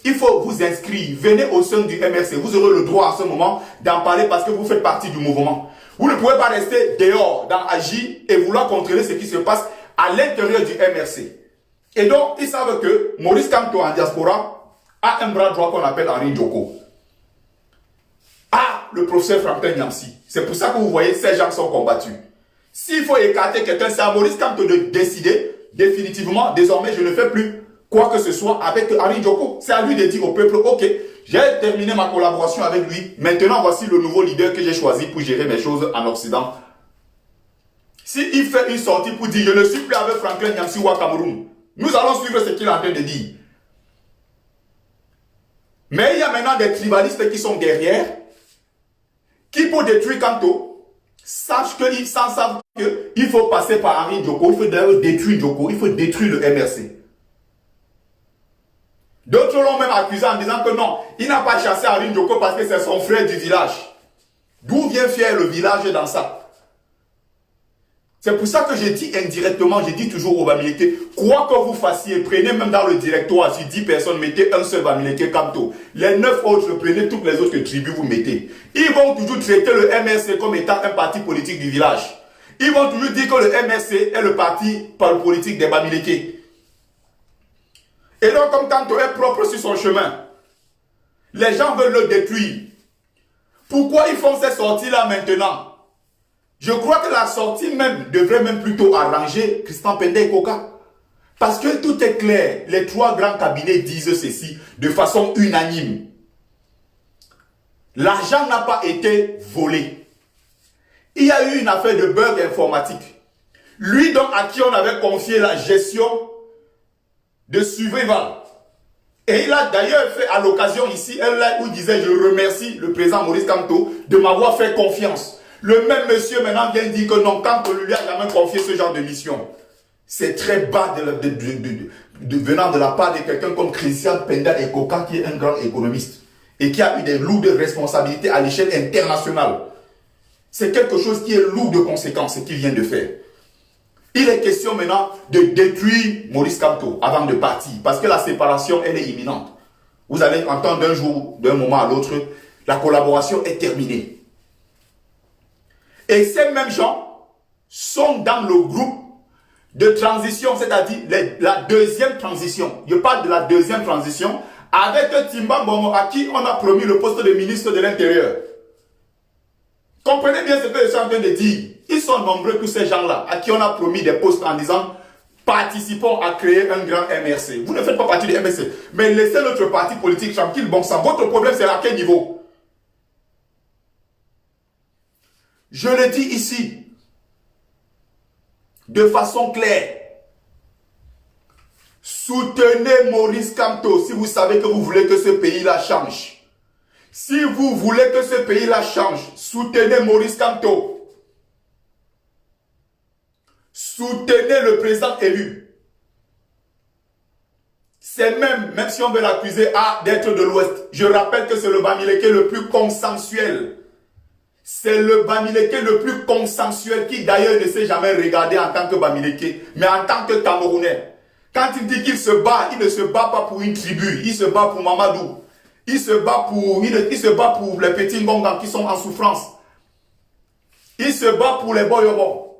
il faut vous inscrire. Venez au sein du MRC. Vous aurez le droit à ce moment d'en parler parce que vous faites partie du mouvement. Vous ne pouvez pas rester dehors dans AGI et vouloir contrôler ce qui se passe à l'intérieur du MRC. Et donc, ils savent que Maurice Kamto en diaspora a un bras droit qu'on appelle Henri Djoko. Ah, le professeur Franklin Nyamsi. C'est pour ça que vous voyez, ces gens sont combattus. S'il faut écarter quelqu'un, c'est à Maurice Kamto de décider définitivement. Désormais, je ne fais plus quoi que ce soit avec Henri Djoko. C'est à lui de dire au peuple, ok, j'ai terminé ma collaboration avec lui. Maintenant, voici le nouveau leader que j'ai choisi pour gérer mes choses en Occident. S'il fait une sortie pour dire, je ne suis plus avec Franklin Nyamsi ou à Cameroun, nous allons suivre ce qu'il est en train de dire. Mais il y a maintenant des tribalistes qui sont derrière, qui pour détruire Kamto, savent qu'il faut passer par Henri Djoko, il faut d'ailleurs détruire Djoko, il faut détruire le MRC. D'autres l'ont même accusé en disant que non, il n'a pas chassé Henri Djoko parce que c'est son frère du village. D'où vient faire le village dans ça? C'est pour ça que j'ai dit indirectement, j'ai dit toujours aux Bamileke, quoi que vous fassiez, prenez même dans le directoire, sur 10 personnes, mettez un seul Bamileke Kamto. Les 9 autres, prenez toutes les autres tribus, vous mettez. Ils vont toujours traiter le MRC comme étant un parti politique du village. Ils vont toujours dire que le MRC est le parti politique des Bamileke. Et donc, comme Kamto est propre sur son chemin, les gens veulent le détruire. Pourquoi ils font ces sorties-là maintenant? Je crois que la sortie même devrait même plutôt arranger Christian Penda et Koka. Parce que tout est clair. Les 3 grands cabinets disent ceci de façon unanime. L'argent n'a pas été volé. Il y a eu une affaire de bug informatique. Lui donc à qui on avait confié la gestion de Suivrival. Et il a d'ailleurs fait à l'occasion ici, où il disait je remercie le président Maurice Kamto de m'avoir fait confiance. Le même monsieur maintenant vient dire que non, Kamto lui a jamais confié ce genre de mission. C'est très bas venant de la part de quelqu'un comme Christian Penda et Koka qui est un grand économiste et qui a eu des lourdes responsabilités à l'échelle internationale. C'est quelque chose qui est lourd de conséquences, ce qu'il vient de faire. Il est question maintenant de détruire Maurice Kamto avant de partir parce que la séparation, elle est imminente. Vous allez entendre d'un jour, d'un moment à l'autre, la collaboration est terminée. Et ces mêmes gens sont dans le groupe de transition, c'est-à-dire la deuxième transition. Je parle de la deuxième transition avec Timba Mbomo à qui on a promis le poste de ministre de l'Intérieur. Comprenez bien ce que je suis en train de dire. Ils sont nombreux tous ces gens-là à qui on a promis des postes en disant participons à créer un grand MRC. Vous ne faites pas partie du MRC, mais laissez notre parti politique tranquille, bon sang. Votre problème c'est à quel niveau? Je le dis ici, de façon claire, Soutenez Maurice Kamto si vous savez que vous voulez que ce pays-là change. Si vous voulez que ce pays-là change, soutenez Maurice Kamto. Soutenez le président élu. C'est même si on veut l'accuser d'être de l'Ouest, je rappelle que c'est le Bamileke le plus consensuel. C'est le Bamileke le plus consensuel qui d'ailleurs ne s'est jamais regardé en tant que Bamileke, mais en tant que Camerounais. Quand il dit qu'il se bat, il ne se bat pas pour une tribu, il se bat pour Mamadou. Il se bat pour les petits Ngongans qui sont en souffrance. Il se bat pour les Boyobo.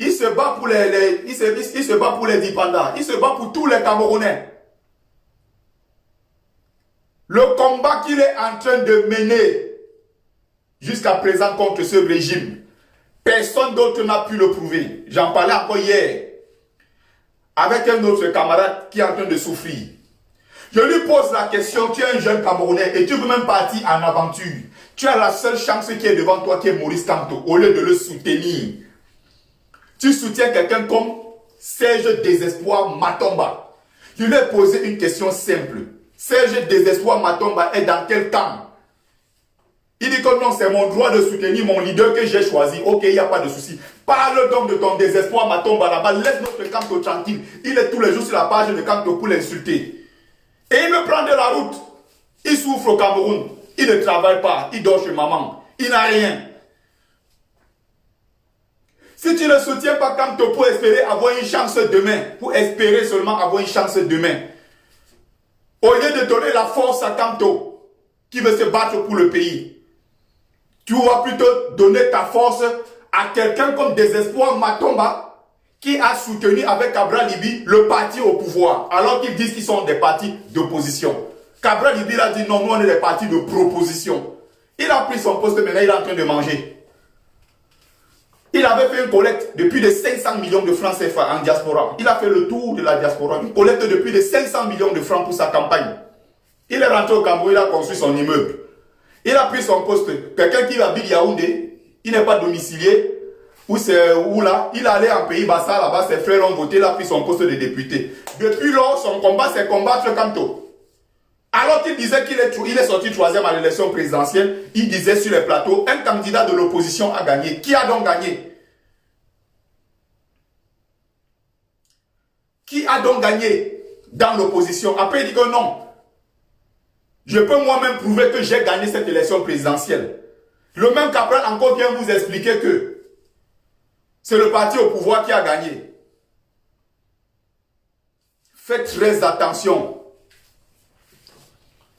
Il se bat pour il se bat pour les Dipanda. Il se bat pour tous les Camerounais. Le combat qu'il est en train de mener jusqu'à présent contre ce régime, personne d'autre n'a pu le prouver. J'en parlais encore hier avec un autre camarade qui est en train de souffrir. Je lui pose la question, tu es un jeune Camerounais et tu veux même partir en aventure. Tu as la seule chance qui est devant toi, qui est Maurice Kamto, au lieu de le soutenir. Tu soutiens quelqu'un comme Serge Désespoir Matomba. Je lui ai posé une question simple. Serge Désespoir Matomba est dans quel camp? Il dit que non, c'est mon droit de soutenir mon leader que j'ai choisi. Ok, il n'y a pas de souci. Parle donc de ton désespoir Matomba là-bas. Laisse notre Kamto tranquille. Il est tous les jours sur la page de Kamto pour l'insulter. Et il me prend de la route. Il souffre au Cameroun. Il ne travaille pas. Il dort chez maman. Il n'a rien. Si tu ne soutiens pas Kamto pour espérer avoir une chance demain, pour espérer seulement avoir une chance demain, au lieu de donner la force à Kamto, qui veut se battre pour le pays, tu vas plutôt donner ta force à quelqu'un comme Désespoir Matomba, qui a soutenu avec Cabral Libi le parti au pouvoir, alors qu'ils disent qu'ils sont des partis d'opposition. Cabral Libi a dit non, nous on est des partis de proposition. Il a pris son poste, maintenant il est en train de manger. Il avait fait une collecte de plus de 500 millions de francs CFA en diaspora. Il a fait le tour de la diaspora, une collecte de plus de 500 millions de francs pour sa campagne. Il est rentré au Cameroun, il a construit son immeuble. Il a pris son poste. Quelqu'un qui habite Yaoundé, il n'est pas domicilié, où là, il allait en pays Bassa, là-bas, ses frères ont voté, il a pris son poste de député. Depuis lors, son combat, c'est combattre Kamto. Alors qu'il disait qu'il est sorti troisième à l'élection présidentielle, il disait sur les plateaux, un candidat de l'opposition a gagné. Qui a donc gagné? Qui a donc gagné dans l'opposition? Après, il dit que non. Je peux moi-même prouver que j'ai gagné cette élection présidentielle. Le même Capral encore vient vous expliquer que c'est le parti au pouvoir qui a gagné. Faites très attention.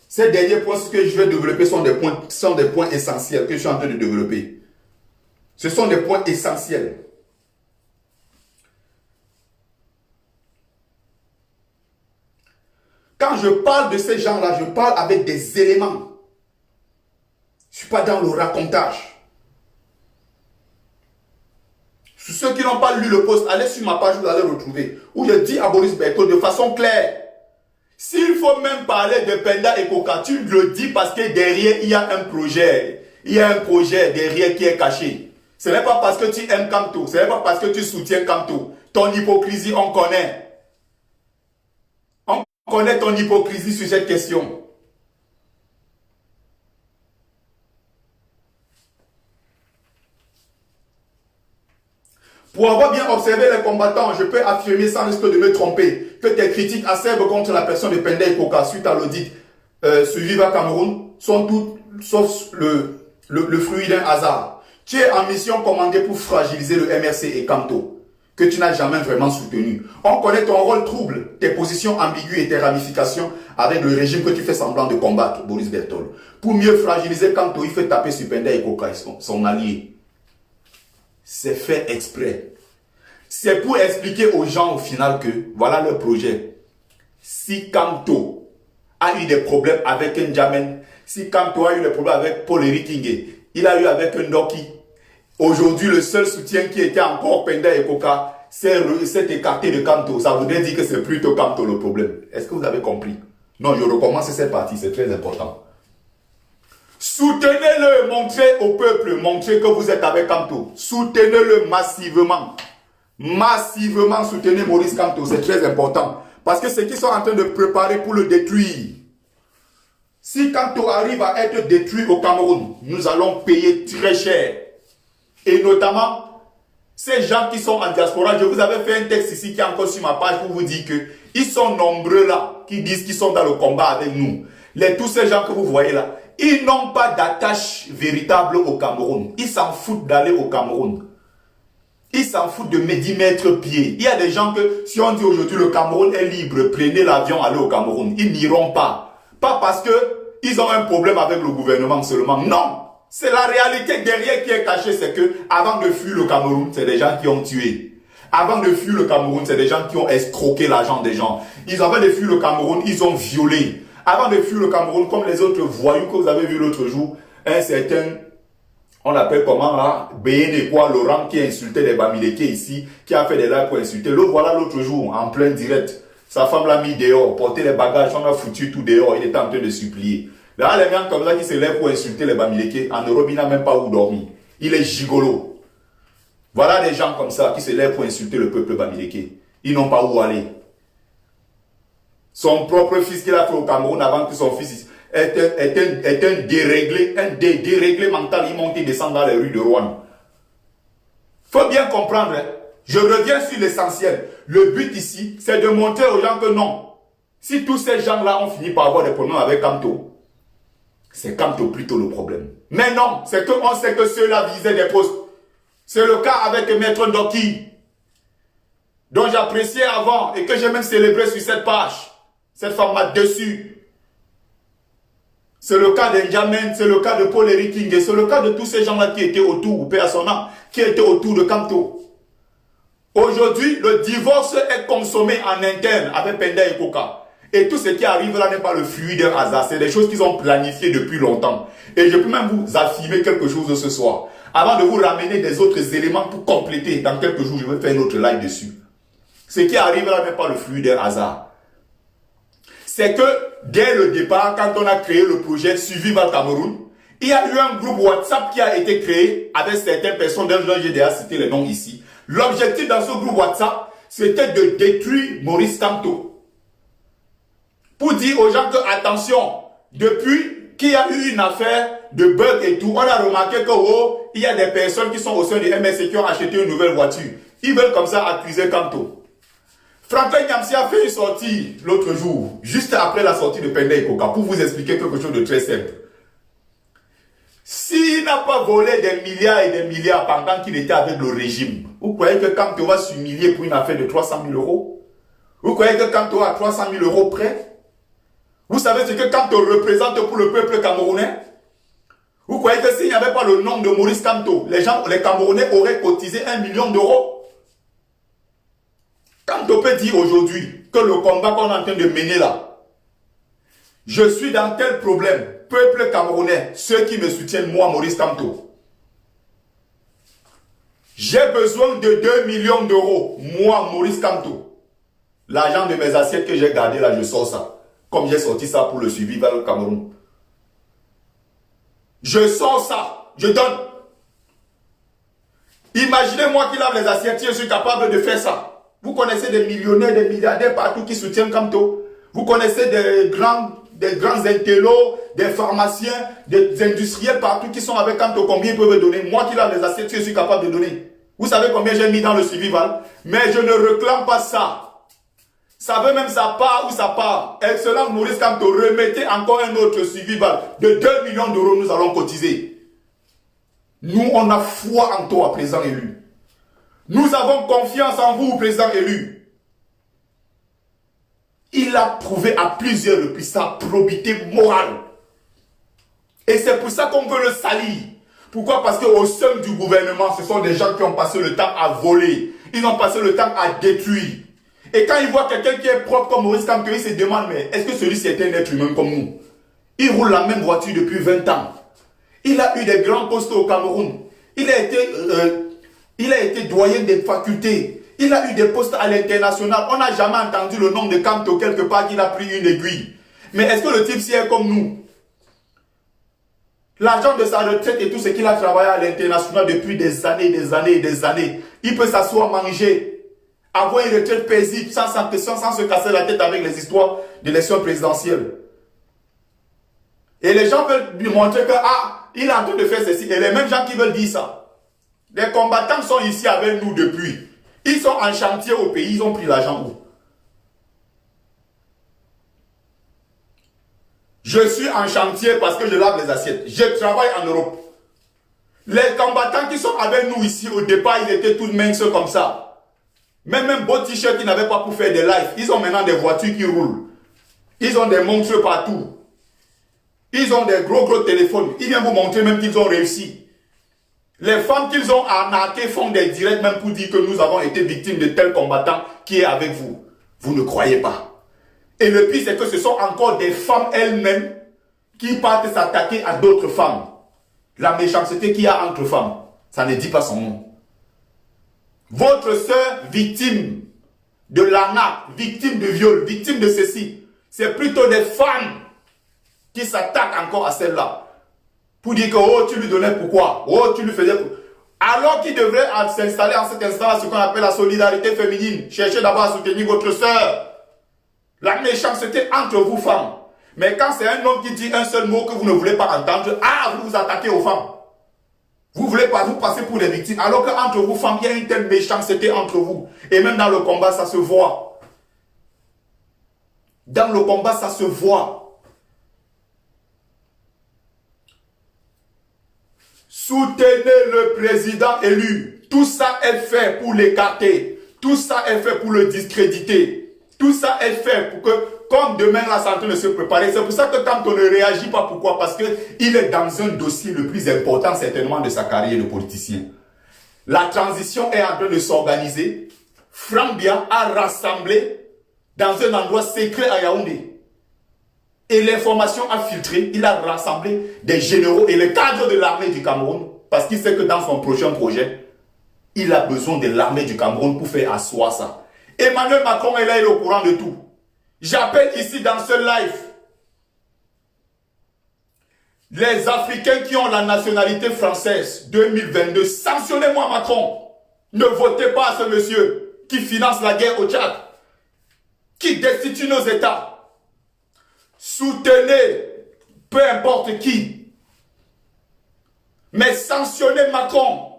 Ces derniers points que je vais développer sont des points essentiels que je suis en train de développer. Ce sont des points essentiels. Quand je parle de ces gens-là, je parle avec des éléments. Je ne suis pas dans le racontage. Ceux qui n'ont pas lu le post, allez sur ma page, vous allez retrouver. Où je dis à Boris Berthaud de façon claire. S'il faut même parler de Penda et Coca, tu le dis parce que derrière, il y a un projet. Il y a un projet derrière qui est caché. Ce n'est pas parce que tu aimes Kamto. Ce n'est pas parce que tu soutiens Kamto. Ton hypocrisie, on connaît. On connaît ton hypocrisie sur cette question. Pour avoir bien observé les combattants, je peux affirmer sans risque de me tromper que tes critiques acerbes contre la personne de Penda et Coca suite à l'audit sur Viva Cameroun sont toutes sauf le fruit d'un hasard. Tu es en mission commandée pour fragiliser le MRC et Kamto, que tu n'as jamais vraiment soutenu. On connaît ton rôle trouble, tes positions ambiguës et tes ramifications avec le régime que tu fais semblant de combattre, Boris Berthaud. Pour mieux fragiliser Kamto, il fait taper sur Penda et Coca, son allié. C'est fait exprès. C'est pour expliquer aux gens au final que voilà leur projet. Si Kamto a eu des problèmes avec N'Djamène, si Kamto a eu des problèmes avec Paul-Éric Ngué, il a eu avec Ndoki. Aujourd'hui, le seul soutien qui était encore Penda et Coca, c'est écarté de Kamto. Ça voudrait dire que c'est plutôt Kamto le problème. Est-ce que vous avez compris? Non, je recommence cette partie, c'est très important. Soutenez-le, montrez au peuple, montrez que vous êtes avec Kamto. Soutenez-le massivement. Massivement soutenez Maurice Kamto, c'est très important. Parce Parce que c'est qu'ils sont en train de préparer pour le détruire. Si Kamto arrive à être détruit au Cameroun, nous allons payer très cher. Et notamment, ces gens qui sont en diaspora, je vous avais fait un texte ici qui est encore sur ma page pour vous dire que ils sont nombreux là, qui disent qu'ils sont dans le combat avec nous. Tous ces gens que vous voyez là, ils n'ont pas d'attache véritable au Cameroun. Ils s'en foutent d'aller au Cameroun. Ils s'en foutent de 10 mètres pieds. Il y a des gens que, si on dit aujourd'hui le Cameroun est libre, prenez l'avion, allez au Cameroun. Ils n'iront pas. Pas parce que ils ont un problème avec le gouvernement seulement. Non. C'est la réalité derrière qui est cachée. C'est que, avant de fuir le Cameroun, c'est des gens qui ont tué. Avant de fuir le Cameroun, c'est des gens qui ont escroqué l'argent des gens. Avant de fuir le Cameroun, ils ont violé. Avant de fuir le Cameroun, comme les autres voyous que vous avez vu l'autre jour, un certain, on l'appelle comment là, Bénéquois Laurent qui insultait les Bamileke ici, qui a fait des lives pour insulter. Le voilà l'autre jour, en plein direct. Sa femme l'a mis dehors, porté les bagages, on a foutu tout dehors, il était en train de supplier. Là, les gens comme ça qui se lèvent pour insulter les Bamileke, en Europe, il n'a même pas où dormir. Il est gigolo. Voilà des gens comme ça qui se lèvent pour insulter le peuple Bamileke. Ils n'ont pas où aller. Son propre fils qu'il a fait au Cameroun avant que son fils est un déréglé mental. Il monte et descend dans les rues de Rouen. Faut bien comprendre. Hein? Je reviens sur l'essentiel. Le but ici, c'est de montrer aux gens que non. Si tous ces gens-là ont fini par avoir des problèmes avec Kamto, c'est Kamto plutôt le problème. Mais non, c'est qu'on sait que ceux-là visaient des postes. C'est le cas avec Maître Ndoki, dont j'appréciais avant et que j'ai même célébré sur cette page. Cette femme m'a déçu. C'est le cas d'Enjamin, c'est le cas de Paul Eric King, c'est le cas de tous ces gens-là qui étaient autour, paix à son âme, qui étaient autour de Kamto. Aujourd'hui, le divorce est consommé en interne avec Penda et Koka. Et tout ce qui arrive là n'est pas le fruit d'un hasard. C'est des choses qu'ils ont planifiées depuis longtemps. Et je peux même vous affirmer quelque chose ce soir. Avant de vous ramener des autres éléments pour compléter, dans quelques jours, je vais faire une autre live dessus. Ce qui arrive là n'est pas le fruit d'un hasard. C'est que dès le départ, quand on a créé le projet Survival Cameroun, il y a eu un groupe WhatsApp qui a été créé avec certaines personnes dont j'ai déjà cité les noms ici. L'objectif dans ce groupe WhatsApp, c'était de détruire Maurice Kamto. Pour dire aux gens que, attention, depuis qu'il y a eu une affaire de bug et tout, on a remarqué que, oh, il y a des personnes qui sont au sein du MSC qui ont acheté une nouvelle voiture. Ils veulent comme ça accuser Kamto. Franklin Nyamsi a fait une sortie l'autre jour, juste après la sortie de Penda et Koka, pour vous expliquer quelque chose de très simple. S'il n'a pas volé des milliards et des milliards pendant qu'il était avec le régime, vous croyez que Kamto va s'humilier pour une affaire de 300 000 euros? Vous croyez que Kamto a 300 000 euros prêts? Vous savez ce que Kamto représente pour le peuple camerounais? Vous croyez que s'il n'y avait pas le nom de Maurice Kamto, les Camerounais auraient cotisé 1 million d'euros? Kamto peut dire aujourd'hui que le combat qu'on est en train de mener là, je suis dans tel problème, peuple camerounais, ceux qui me soutiennent, moi, Maurice Kamto. J'ai besoin de 2 millions d'euros, moi, Maurice Kamto. L'argent de mes assiettes que j'ai gardé là, je sors ça. Comme j'ai sorti ça pour le Survival au Cameroun. Je sors ça, je donne. Imaginez-moi qui lave les assiettes, je suis capable de faire ça. Vous connaissez des millionnaires, des milliardaires partout qui soutiennent Kamto. Vous connaissez des grands intellos, des pharmaciens, des industriels partout qui sont avec Kamto. Combien ils peuvent donner? Moi qui lave les assiettes, je suis capable de donner. Vous savez combien j'ai mis dans le Survival? Mais je ne réclame pas ça. Ça veut même ça part ou ça part. Excellent Maurice Kamto, remettez encore un autre Survival de 2 millions d'euros, nous allons cotiser. Nous, on a foi en toi, président élu. Nous avons confiance en vous, président élu. Il a prouvé à plusieurs reprises sa probité morale. Et c'est pour ça qu'on veut le salir. Pourquoi? Parce qu'au sein du gouvernement, ce sont des gens qui ont passé le temps à voler. Ils ont passé le temps à détruire. Et quand ils voient quelqu'un qui est propre comme Maurice Kamto, ils se demandent, mais est-ce que celui-ci est un être humain comme nous? Il roule la même voiture depuis 20 ans. Il a eu des grands postes au Cameroun. Il a été doyen des facultés. Il a eu des postes à l'international. On n'a jamais entendu le nom de Kamto quelque part qu'il a pris une aiguille. Mais est-ce que le type si est comme nous? L'argent de sa retraite et tout ce qu'il a travaillé à l'international depuis des années, des années et des années. Il peut s'asseoir manger. avoir une retraite paisible, sans se casser la tête avec les histoires d'élections présidentielles. Et les gens veulent lui montrer que, ah, il est en train de faire ceci. Et les mêmes gens qui veulent dire ça. Les combattants sont ici avec nous depuis. Ils sont en chantier au pays, ils ont pris l'argent où? Je suis en chantier parce que je lave les assiettes. Je travaille en Europe. Les combattants qui sont avec nous ici, au départ, ils étaient tous minces comme ça. Même beau t-shirt, ils n'avaient pas pour faire des lives. Ils ont maintenant des voitures qui roulent. Ils ont des montres partout. Ils ont des gros téléphones. Ils viennent vous montrer même qu'ils ont réussi. Les femmes qu'ils ont arnaquées font des directs même pour dire que nous avons été victimes de tel combattant qui est avec vous. Vous ne croyez pas. Et le pire, c'est que ce sont encore des femmes elles-mêmes qui partent s'attaquer à d'autres femmes. La méchanceté qu'il y a entre femmes, ça ne dit pas son nom. Votre soeur victime de l'arnaque, victime de viol, victime de ceci, c'est plutôt des femmes qui s'attaquent encore à celle-là. Pour dire que, oh, tu lui donnais pourquoi? Oh, tu lui faisais pourquoi? Alors qu'il devrait s'installer en cet instant ce qu'on appelle la solidarité féminine. Cherchez d'abord à soutenir votre soeur. La méchanceté entre vous, femmes. Mais quand c'est un homme qui dit un seul mot que vous ne voulez pas entendre, ah, vous vous attaquez aux femmes. Vous voulez pas vous passer pour les victimes. Alors qu'entre vous, femmes, il y a une telle méchanceté entre vous. Et même dans le combat, ça se voit. Dans le combat, ça se voit. Soutenez le président élu. Tout ça est fait pour l'écarter. Tout ça est fait pour le discréditer. Tout ça est fait pour que, comme demain la santé ne se prépare. C'est pour ça que quand on ne réagit pas, pourquoi? Parce qu'il est dans un dossier le plus important certainement de sa carrière de politicien. La transition est en train de s'organiser. Franck Biya a rassemblé dans un endroit secret à Yaoundé. Et l'information a filtré. Il a rassemblé des généraux et les cadres de l'armée du Cameroun. Parce qu'il sait que dans son prochain projet, il a besoin de l'armée du Cameroun pour faire asseoir ça. Emmanuel Macron est là, il est au courant de tout. J'appelle ici dans ce live les Africains qui ont la nationalité française 2022. Sanctionnez-moi Macron. Ne votez pas à ce monsieur qui finance la guerre au Tchad, qui destitue nos États. Soutenez peu importe qui. Mais sanctionnez Macron.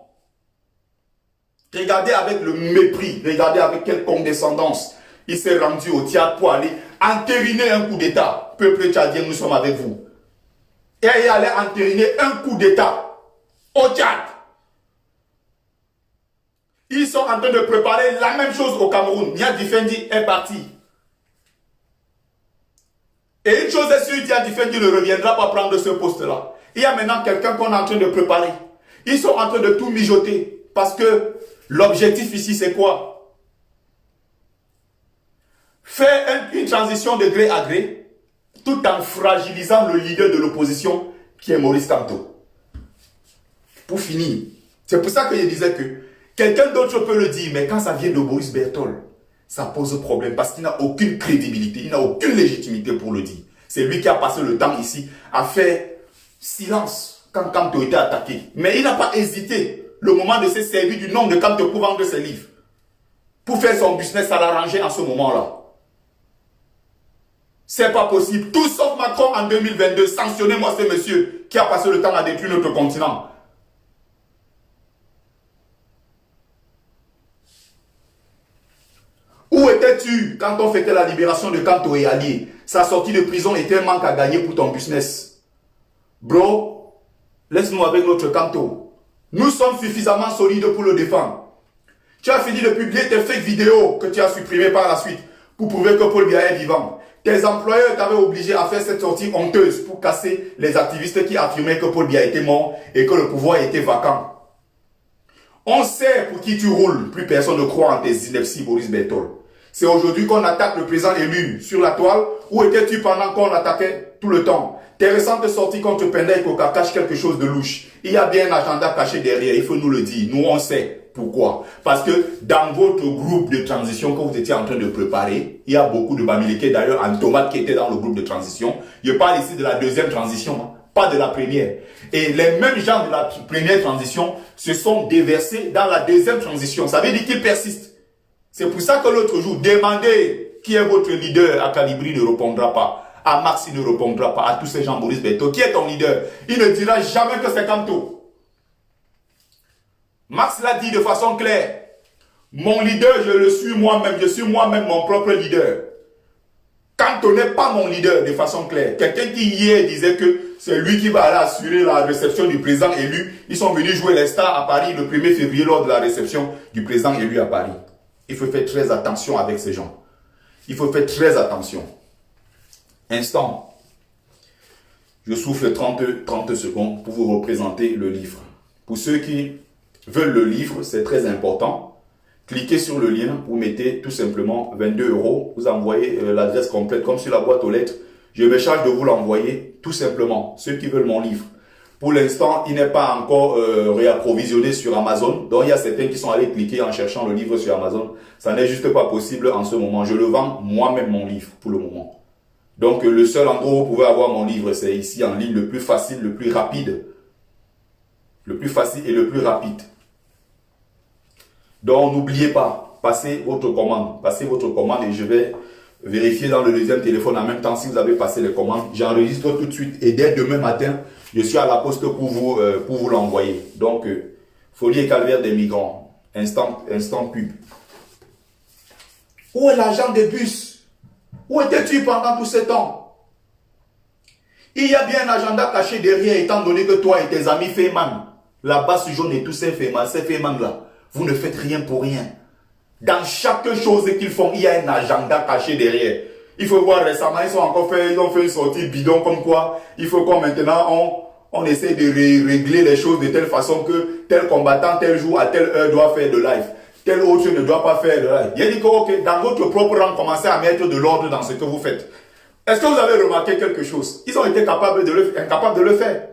Regardez avec le mépris, regardez avec quelle condescendance il s'est rendu au Tchad pour aller entériner un coup d'État. Peuple tchadien, nous sommes avec vous. Et il allait entériner un coup d'État au Tchad. Ils sont en train de préparer la même chose au Cameroun. Nia Difendi est parti. Et une chose est sûre, Nia Difendi ne reviendra pas prendre ce poste-là. Il y a maintenant quelqu'un qu'on est en train de préparer. Ils sont en train de tout mijoter. Parce que l'objectif ici, c'est quoi? Faire une transition de gré à gré, tout en fragilisant le leader de l'opposition, qui est Maurice Kamto. Pour finir, c'est pour ça que je disais que quelqu'un d'autre peut le dire, mais quand ça vient de Boris Bertol, ça pose problème, parce qu'il n'a aucune crédibilité, il n'a aucune légitimité pour le dire. C'est lui qui a passé le temps ici à faire silence quand Kamto était attaqué. Mais il n'a pas hésité, le moment de se servir du nom de Kamto pour vendre ses livres. Pour faire son business, ça l'arrangeait en ce moment-là. C'est pas possible. Tout sauf Macron en 2022. Sanctionnez-moi ce monsieur qui a passé le temps à détruire notre continent. Où étais-tu quand on fêtait la libération de Kamto et alliés? Sa sortie de prison était un manque à gagner pour ton business. Bro, laisse-nous avec notre Kamto. Nous sommes suffisamment solides pour le défendre. Tu as fini de publier tes fake vidéos que tu as supprimées par la suite pour prouver que Paul Biya est vivant. Tes employeurs t'avaient obligé à faire cette sortie honteuse pour casser les activistes qui affirmaient que Paul Biya était mort et que le pouvoir était vacant. On sait pour qui tu roules, plus personne ne croit en tes inepties, Boris Bertol. C'est aujourd'hui qu'on attaque le président élu sur la toile. Où étais-tu pendant qu'on l'attaquait tout le temps? Tes récentes sorties contre Penda et Koka cachent quelque chose de louche. Il y a bien un agenda caché derrière, il faut nous le dire. Nous on sait. Pourquoi? Parce que dans votre groupe de transition que vous étiez en train de préparer, il y a beaucoup de Bamileke, d'ailleurs en tomate qui était dans le groupe de transition. Je parle ici de la deuxième transition, hein, pas de la première. Et les mêmes gens de la première transition se sont déversés dans la deuxième transition. Ça veut dire qu'ils persistent. C'est pour ça que l'autre jour, demandez qui est votre leader à Calibri ne répondra pas. À Max, il ne répondra pas. À tous ces gens, Maurice Berthaud, qui est ton leader? Il ne dira jamais que c'est Kanto. Max l'a dit de façon claire. Mon leader, je le suis moi-même. Je suis moi-même mon propre leader. Kanto n'est pas mon leader de façon claire. Quelqu'un qui hier disait que c'est lui qui va aller assurer la réception du président élu. Ils sont venus jouer les stars à Paris le 1er février lors de la réception du président élu à Paris. Il faut faire très attention avec ces gens. Il faut faire très attention. Instant. Je souffle 30 secondes pour vous représenter le livre. Pour ceux qui veulent le livre, c'est très important. Cliquez sur le lien, vous mettez tout simplement 22 €. Vous envoyez l'adresse complète comme sur la boîte aux lettres. Je me charge de vous l'envoyer tout simplement. Ceux qui veulent mon livre. Pour l'instant, il n'est pas encore réapprovisionné sur Amazon. Donc, il y a certains qui sont allés cliquer en cherchant le livre sur Amazon. Ça n'est juste pas possible en ce moment. Je le vends moi-même mon livre pour le moment. Donc, le seul endroit où vous pouvez avoir mon livre, c'est ici en ligne, le plus facile, le plus rapide. Le plus facile et le plus rapide. Donc, n'oubliez pas, passez votre commande. Passez votre commande et je vais vérifier dans le deuxième téléphone en même temps si vous avez passé les commandes. J'enregistre tout de suite et dès demain matin, je suis à la poste pour vous l'envoyer. Donc, Folie et calvaire des migrants. Instant pub. Où est l'agent des bus? Où étais-tu pendant tout ce temps? Il y a bien un agenda caché derrière, étant donné que toi et tes amis Feyman, la basse jaune et tous ces Feyman là, vous ne faites rien pour rien. Dans chaque chose qu'ils font, il y a un agenda caché derrière. Il faut voir récemment, ils ont fait une sortie bidon comme quoi, il faut qu'on maintenant, on essaie de régler les choses de telle façon que tel combattant, tel jour, à telle heure doit faire de live. Tel autre ne doit pas faire de live. Il a dit que okay, dans votre propre rang, commencez à mettre de l'ordre dans ce que vous faites. Est-ce que vous avez remarqué quelque chose? Ils ont été incapables de le faire.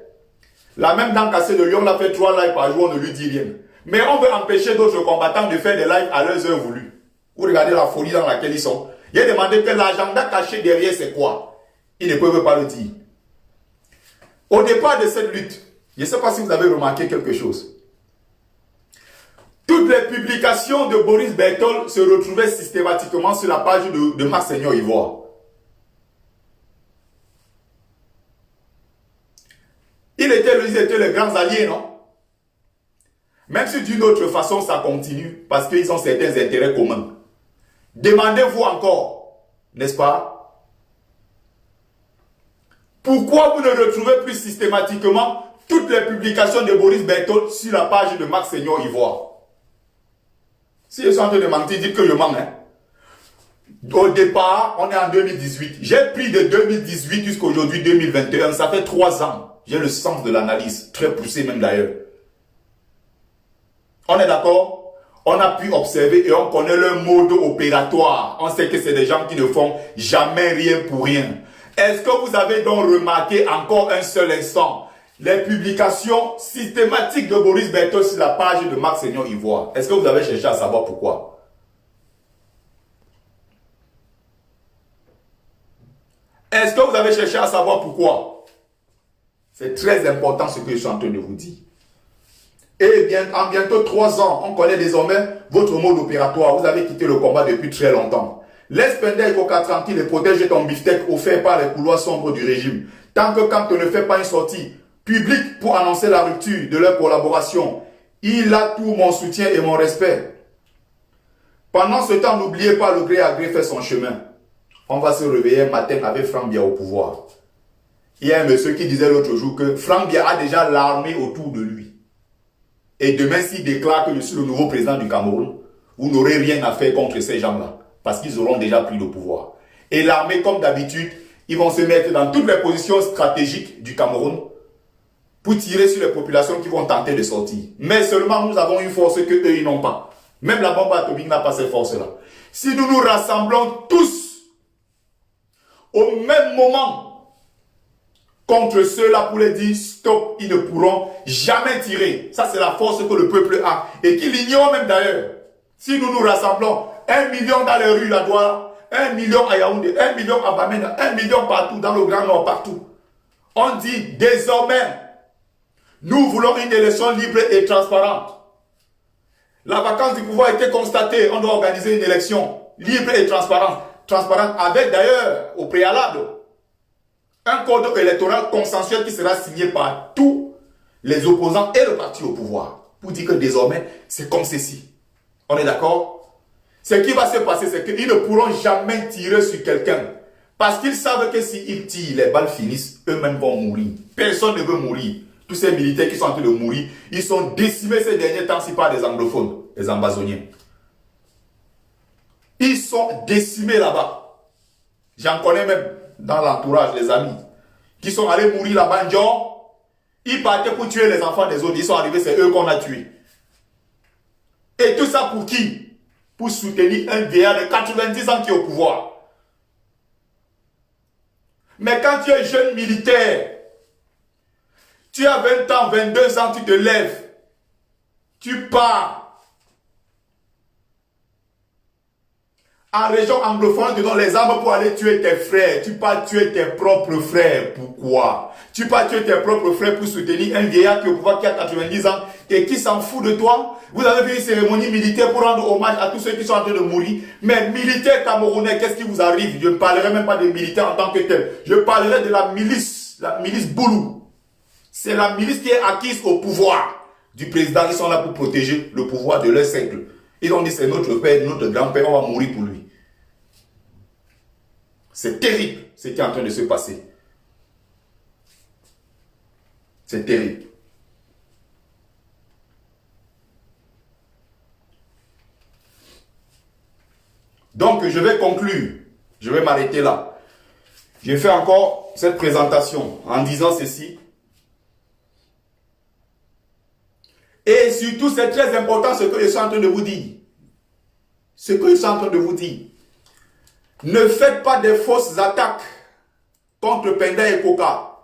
La même dent cassée de Lyon l'a fait 3 lives par jour, on ne lui dit rien. Mais on veut empêcher d'autres combattants de faire des lives à leurs heures voulues. Vous regardez la folie dans laquelle ils sont. Il a demandé que l'agenda caché derrière c'est quoi? Ils ne peuvent pas le dire. Au départ de cette lutte, je ne sais pas si vous avez remarqué quelque chose. Toutes les publications de Boris Berthold se retrouvaient systématiquement sur la page de Max Seigneur Ivoire. Ils étaient les grands alliés, non? Même si d'une autre façon ça continue, parce qu'ils ont certains intérêts communs. Demandez-vous encore, n'est-ce pas? Pourquoi vous ne retrouvez plus systématiquement toutes les publications de Boris Berthold sur la page de Max Seigneur Ivoire? Si je suis en train de mentir, dites que je mens. Hein? Au départ, on est en 2018. J'ai pris de 2018 jusqu'à aujourd'hui 2021. Ça fait 3 ans. J'ai le sens de l'analyse, très poussé même d'ailleurs. On est d'accord? On a pu observer et on connaît leur mode opératoire. On sait que c'est des gens qui ne font jamais rien pour rien. Est-ce que vous avez donc remarqué encore un seul instant les publications systématiques de Boris Berthold sur la page de Max Seigneur Ivoire? Est-ce que vous avez cherché à savoir pourquoi? Est-ce que vous avez cherché à savoir pourquoi? C'est très important ce que je suis en train de vous dire. Et bien, en bientôt 3 ans, on connaît désormais votre mode opératoire. Vous avez quitté le combat depuis très longtemps. Laisse Penda et Coca tranquille et protège ton beefsteak offert par les couloirs sombres du régime. Tant que Kanto ne fait pas une sortie publique pour annoncer la rupture de leur collaboration, il a tout mon soutien et mon respect. Pendant ce temps, n'oubliez pas, le gré à gré fait son chemin. On va se réveiller un matin avec Franck Biya au pouvoir. Il y a un monsieur qui disait l'autre jour que Franck Biya a déjà l'armée autour de lui. Et demain, s'il déclare que je suis le nouveau président du Cameroun, vous n'aurez rien à faire contre ces gens-là. Parce qu'ils auront déjà pris le pouvoir. Et l'armée, comme d'habitude, ils vont se mettre dans toutes les positions stratégiques du Cameroun pour tirer sur les populations qui vont tenter de sortir. Mais seulement nous avons une force que eux, ils n'ont pas. Même la bombe atomique n'a pas cette force-là. Si nous nous rassemblons tous au même moment contre ceux-là pour les dire stop, ils ne pourront jamais tirer. Ça, c'est la force que le peuple a et qu'il ignore même d'ailleurs. Si nous nous rassemblons, 1 million dans les rues, la Douala, 1 million à Yaoundé, 1 million à Bamenda, 1 million partout, dans le Grand Nord, partout. On dit désormais, nous voulons une élection libre et transparente. La vacance du pouvoir a été constatée. On doit organiser une élection libre et transparente avec d'ailleurs au préalable un code électoral consensuel qui sera signé par tous les opposants et le parti au pouvoir. Pour dire que désormais, c'est comme ceci. On est d'accord? Ce qui va se passer, c'est qu'ils ne pourront jamais tirer sur quelqu'un. Parce qu'ils savent que s'ils tirent, les balles finissent, eux-mêmes vont mourir. Personne ne veut mourir. Tous ces militaires qui sont en train de mourir, ils sont décimés ces derniers temps-ci par des anglophones, des ambazoniens. Ils sont décimés là-bas. J'en connais même dans l'entourage, les amis, qui sont allés mourir là-bas. Ils partaient pour tuer les enfants des autres. Ils sont arrivés, c'est eux qu'on a tués. Et tout ça pour qui? Pour soutenir un vieillard de 90 ans qui est au pouvoir. Mais quand tu es jeune militaire, tu as 20 ans, 22 ans, tu te lèves, tu pars. En région anglophone, tu donnes les armes pour aller tuer tes frères. Tu pars tuer tes propres frères. Pourquoi? Tu pars tuer tes propres frères pour soutenir un vieillard qui est au pouvoir, qui a 90 ans et qui s'en fout de toi. Vous avez vu une cérémonie militaire pour rendre hommage à tous ceux qui sont en train de mourir. Mais militaires camerounais, qu'est-ce qui vous arrive? Je ne parlerai même pas des militaires en tant que tels. Je parlerai de la milice Boulou. C'est la milice qui est acquise au pouvoir du président. Ils sont là pour protéger le pouvoir de leur siècle. Ils ont dit c'est notre père, notre grand-père, on va mourir pour lui. C'est terrible ce qui est en train de se passer. C'est terrible. Donc je vais conclure. Je vais m'arrêter là. Je fais encore cette présentation en disant ceci. Et surtout, c'est très important ce que je suis en train de vous dire. Ce que je suis en train de vous dire. Ne faites pas des fausses attaques contre Penda et Koka.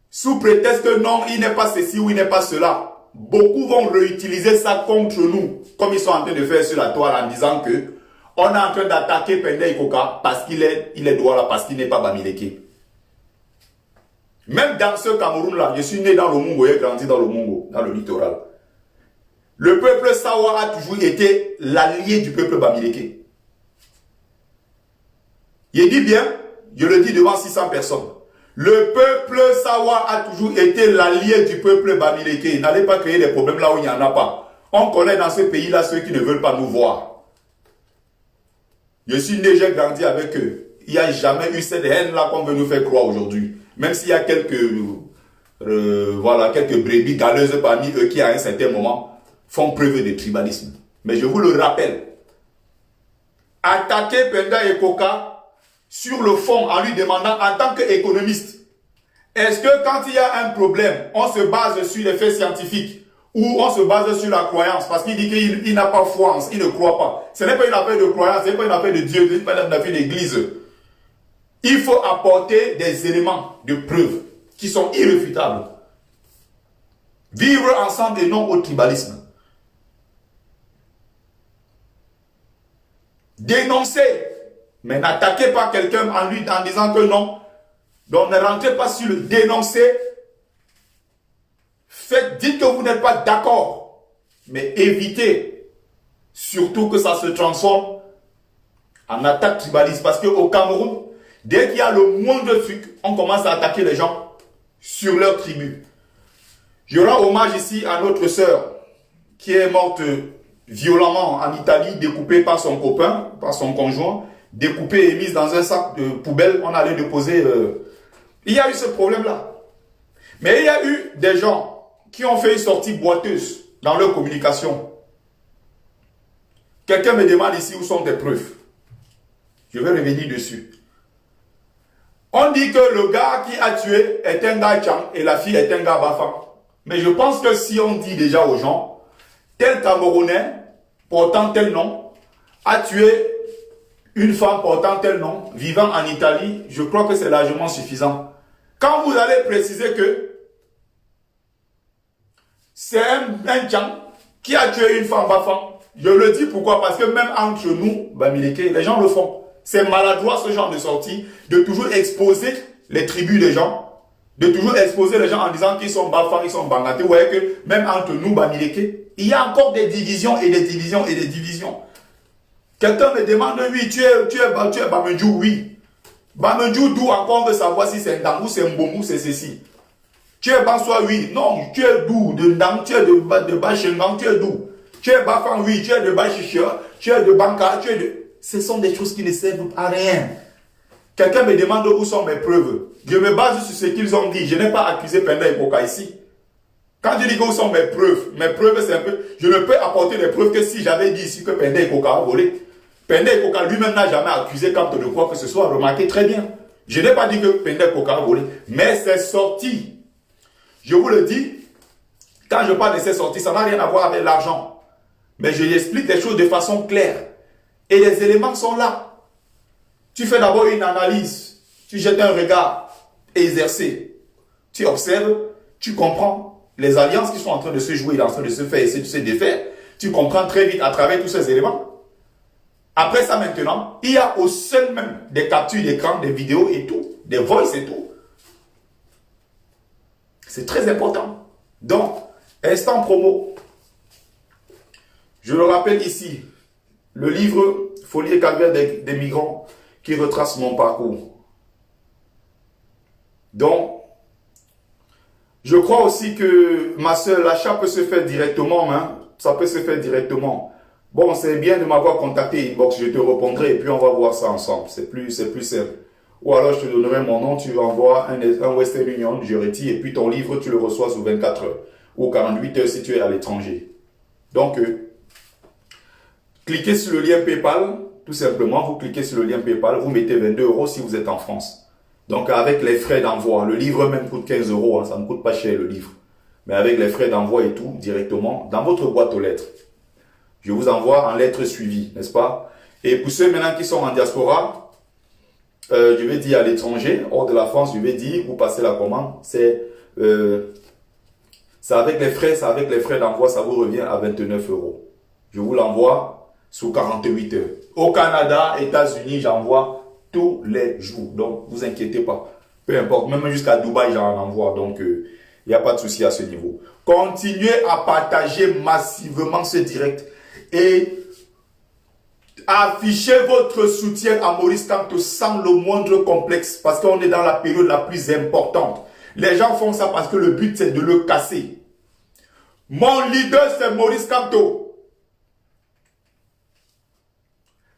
Sous prétexte que non, il n'est pas ceci ou il n'est pas cela. Beaucoup vont réutiliser ça contre nous. Comme ils sont en train de faire sur la toile en disant que on est en train d'attaquer Penda et Koka parce qu'il est Douala, parce qu'il n'est pas Bamileke. Même dans ce Cameroun-là, je suis né dans le Mungo, j'ai grandi dans le Mungo, dans le littoral. Le peuple Sawa a toujours été l'allié du peuple Bamileke. Je dis bien, je le dis devant 600 personnes. Le peuple Sawa a toujours été l'allié du peuple Bamileke. N'allez pas créer des problèmes là où il n'y en a pas. On connaît dans ce pays-là ceux qui ne veulent pas nous voir. Je suis né, j'ai grandi avec eux. Il n'y a jamais eu cette haine-là qu'on veut nous faire croire aujourd'hui. Même s'il y a quelques brebis galeuses parmi eux qui, à un certain moment, font preuve de tribalisme. Mais je vous le rappelle, attaquer Penda et Koka sur le fond en lui demandant en tant qu'économiste, est-ce que quand il y a un problème, on se base sur les faits scientifiques ou on se base sur la croyance parce qu'il dit qu'il n'a pas foi, il ne croit pas. Ce n'est pas une affaire de croyance, ce n'est pas une affaire de Dieu, ce n'est pas une affaire d'église. Il faut apporter des éléments de preuve qui sont irréfutables. Vivre ensemble et non au tribalisme. Dénoncer, mais n'attaquez pas quelqu'un en disant que non. Donc ne rentrez pas sur le dénoncer. Dites que vous n'êtes pas d'accord, mais évitez surtout que ça se transforme en attaque tribaliste. Parce qu'au Cameroun, dès qu'il y a le moindre truc, on commence à attaquer les gens sur leur tribu. Je rends hommage ici à notre sœur qui est morte violemment en Italie, découpée par son copain, par son conjoint, découpée et mise dans un sac de poubelle. On allait déposer. Il y a eu ce problème-là. Mais il y a eu des gens qui ont fait une sortie boiteuse dans leur communication. Quelqu'un me demande ici où sont tes preuves. Je vais revenir dessus. On dit que le gars qui a tué est un gars Tchang et la fille est un gars Bafang. Mais je pense que si on dit déjà aux gens, tel Camerounais portant tel nom a tué une femme portant tel nom, vivant en Italie, je crois que c'est largement suffisant. Quand vous allez préciser que c'est un Tchang qui a tué une femme Bafang, je le dis pourquoi? Parce que même entre nous, Bamileke, les gens le font. C'est maladroit ce genre de sortie, de toujours exposer les tribus des gens, de toujours exposer les gens en disant qu'ils sont bafans, ils sont bangatés. Vous voyez que même entre nous, Bamileke, il y a encore des divisions et des divisions et des divisions. Quelqu'un me demande, oui, tu es Bamendjou, oui. Bamendjou, d'où encore on veut savoir si c'est Ndangou, c'est Mbomou, c'est ceci. Tu es Bansoa, oui. Non, tu es d'où? De Ndang, tu es de Bachengang, tu es d'où? Tu es Bafan, oui. Tu es de Bachicha, tu es de Banka, tu es de... Ce sont des choses qui ne servent à rien. Quelqu'un me demande où sont mes preuves. Je me base sur ce qu'ils ont dit. Je n'ai pas accusé Penda et Koka ici. Quand je dis où sont mes preuves c'est un peu... Je ne peux apporter des preuves que si j'avais dit ici que Penda et Koka a volé. Penda et Koka lui-même n'a jamais accusé Kamto de quoi que ce soit. Remarquez très bien. Je n'ai pas dit que Penda et Koka a volé. Mais c'est sorti. Je vous le dis, quand je parle de ces sorties, ça n'a rien à voir avec l'argent. Mais je explique les choses de façon claire. Et les éléments sont là. Tu fais d'abord une analyse. Tu jettes un regard exercé. Tu observes, tu comprends les alliances qui sont en train de se jouer, en train de se faire, essayer de se défaire. Tu comprends très vite à travers tous ces éléments. Après ça maintenant, il y a au sein même des captures d'écran, des vidéos et tout, des voices et tout. C'est très important. Donc, instant promo. Je le rappelle ici, le livre Folie et calvaire des migrants qui retrace mon parcours. Donc, je crois aussi que ma soeur, l'achat peut se faire directement. Hein? Ça peut se faire directement. Bon, c'est bien de m'avoir contacté inbox, je te répondrai et puis on va voir ça ensemble. C'est plus simple. Ou alors je te donnerai mon nom, tu envoies un Western Union, je retire, et puis ton livre, tu le reçois sous 24 heures. Ou 48 heures si tu es à l'étranger. Donc, cliquez sur le lien PayPal, tout simplement, vous cliquez sur le lien PayPal, vous mettez 22 € si vous êtes en France. Donc, avec les frais d'envoi, le livre même coûte 15 €, hein, ça ne coûte pas cher le livre. Mais avec les frais d'envoi et tout, directement, dans votre boîte aux lettres. Je vous envoie en lettres suivies, n'est-ce pas? Et pour ceux maintenant qui sont en diaspora, je vais dire à l'étranger, hors de la France, je vais dire, vous passez la commande, c'est avec les frais d'envoi, ça vous revient à 29 €. Je vous l'envoie sous 48 heures. Au Canada, États-Unis, j'envoie tous les jours. Donc, vous inquiétez pas. Peu importe, même jusqu'à Dubaï, j'en envoie. Donc, il n'y a pas de souci à ce niveau. Continuez à partager massivement ce direct et affichez votre soutien à Maurice Kamto sans le moindre complexe parce qu'on est dans la période la plus importante. Les gens font ça parce que le but c'est de le casser. Mon leader c'est Maurice Kamto.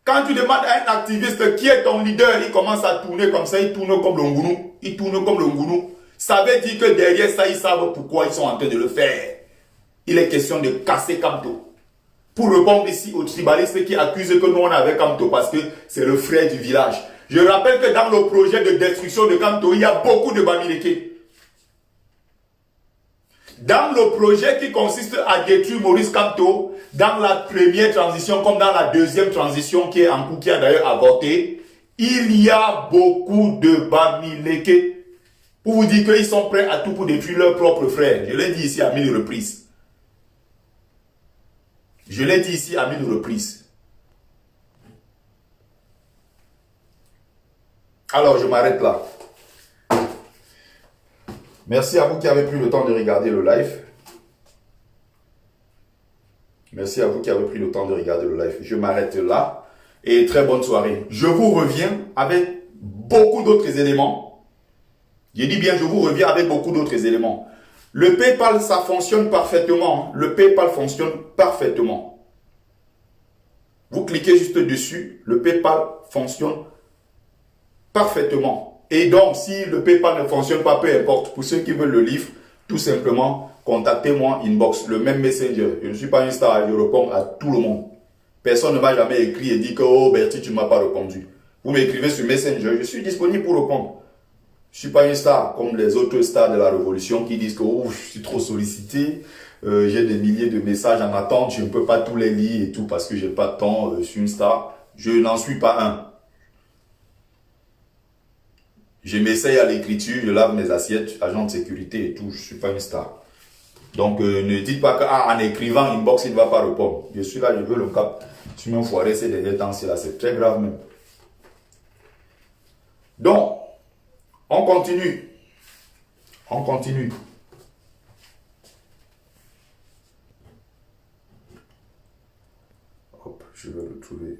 Quand tu demandes à un activiste qui est ton leader, il commence à tourner comme ça, il tourne comme le Ngounou. Il tourne comme le Ngounou. Ça veut dire que derrière ça, ils savent pourquoi ils sont en train de le faire. Il est question de casser Kamto. Pour répondre ici aux tribalistes qui accusent que nous on avait Kamto parce que c'est le frère du village. Je rappelle que dans le projet de destruction de Kamto, il y a beaucoup de Bamileke. Dans le projet qui consiste à détruire Maurice Kamto, dans la première transition comme dans la deuxième transition qui est en cours, qui a d'ailleurs avorté, il y a beaucoup de Bamileke. Pour vous dire qu'ils sont prêts à tout pour détruire leur propre frère. Je l'ai dit ici à 1000 reprises. Je l'ai dit ici à 1000 reprises. Alors, je m'arrête là. Merci à vous qui avez pris le temps de regarder le live. Merci à vous qui avez pris le temps de regarder le live. Je m'arrête là. Et très bonne soirée. Je vous reviens avec beaucoup d'autres éléments. Je dis bien, je vous reviens avec beaucoup d'autres éléments. Le PayPal, ça fonctionne parfaitement. Le PayPal fonctionne parfaitement. Vous cliquez juste dessus. Le PayPal fonctionne parfaitement. Et donc, si le PayPal ne fonctionne pas, peu importe. Pour ceux qui veulent le livre, tout simplement, contactez-moi inbox. Le même Messenger. Je ne suis pas une star. Je réponds à tout le monde. Personne ne m'a jamais écrit et dit que, oh Bertie, tu ne m'as pas répondu. Vous m'écrivez sur Messenger. Je suis disponible pour répondre. Je ne suis pas une star comme les autres stars de la Révolution qui disent que oh, je suis trop sollicité, j'ai des milliers de messages en attente, je ne peux pas tous les lire et tout parce que je n'ai pas de temps, je suis une star. Je n'en suis pas un. Je m'essaye à l'écriture, je lave mes assiettes, agent de sécurité et tout, je ne suis pas une star. Donc ne dites pas qu'en écrivant inbox, il ne va pas répondre. Je suis là, je veux le cap. Je suis foiré ces derniers temps, c'est là, c'est très grave même. Donc, on continue. On continue. Hop, je vais le trouver.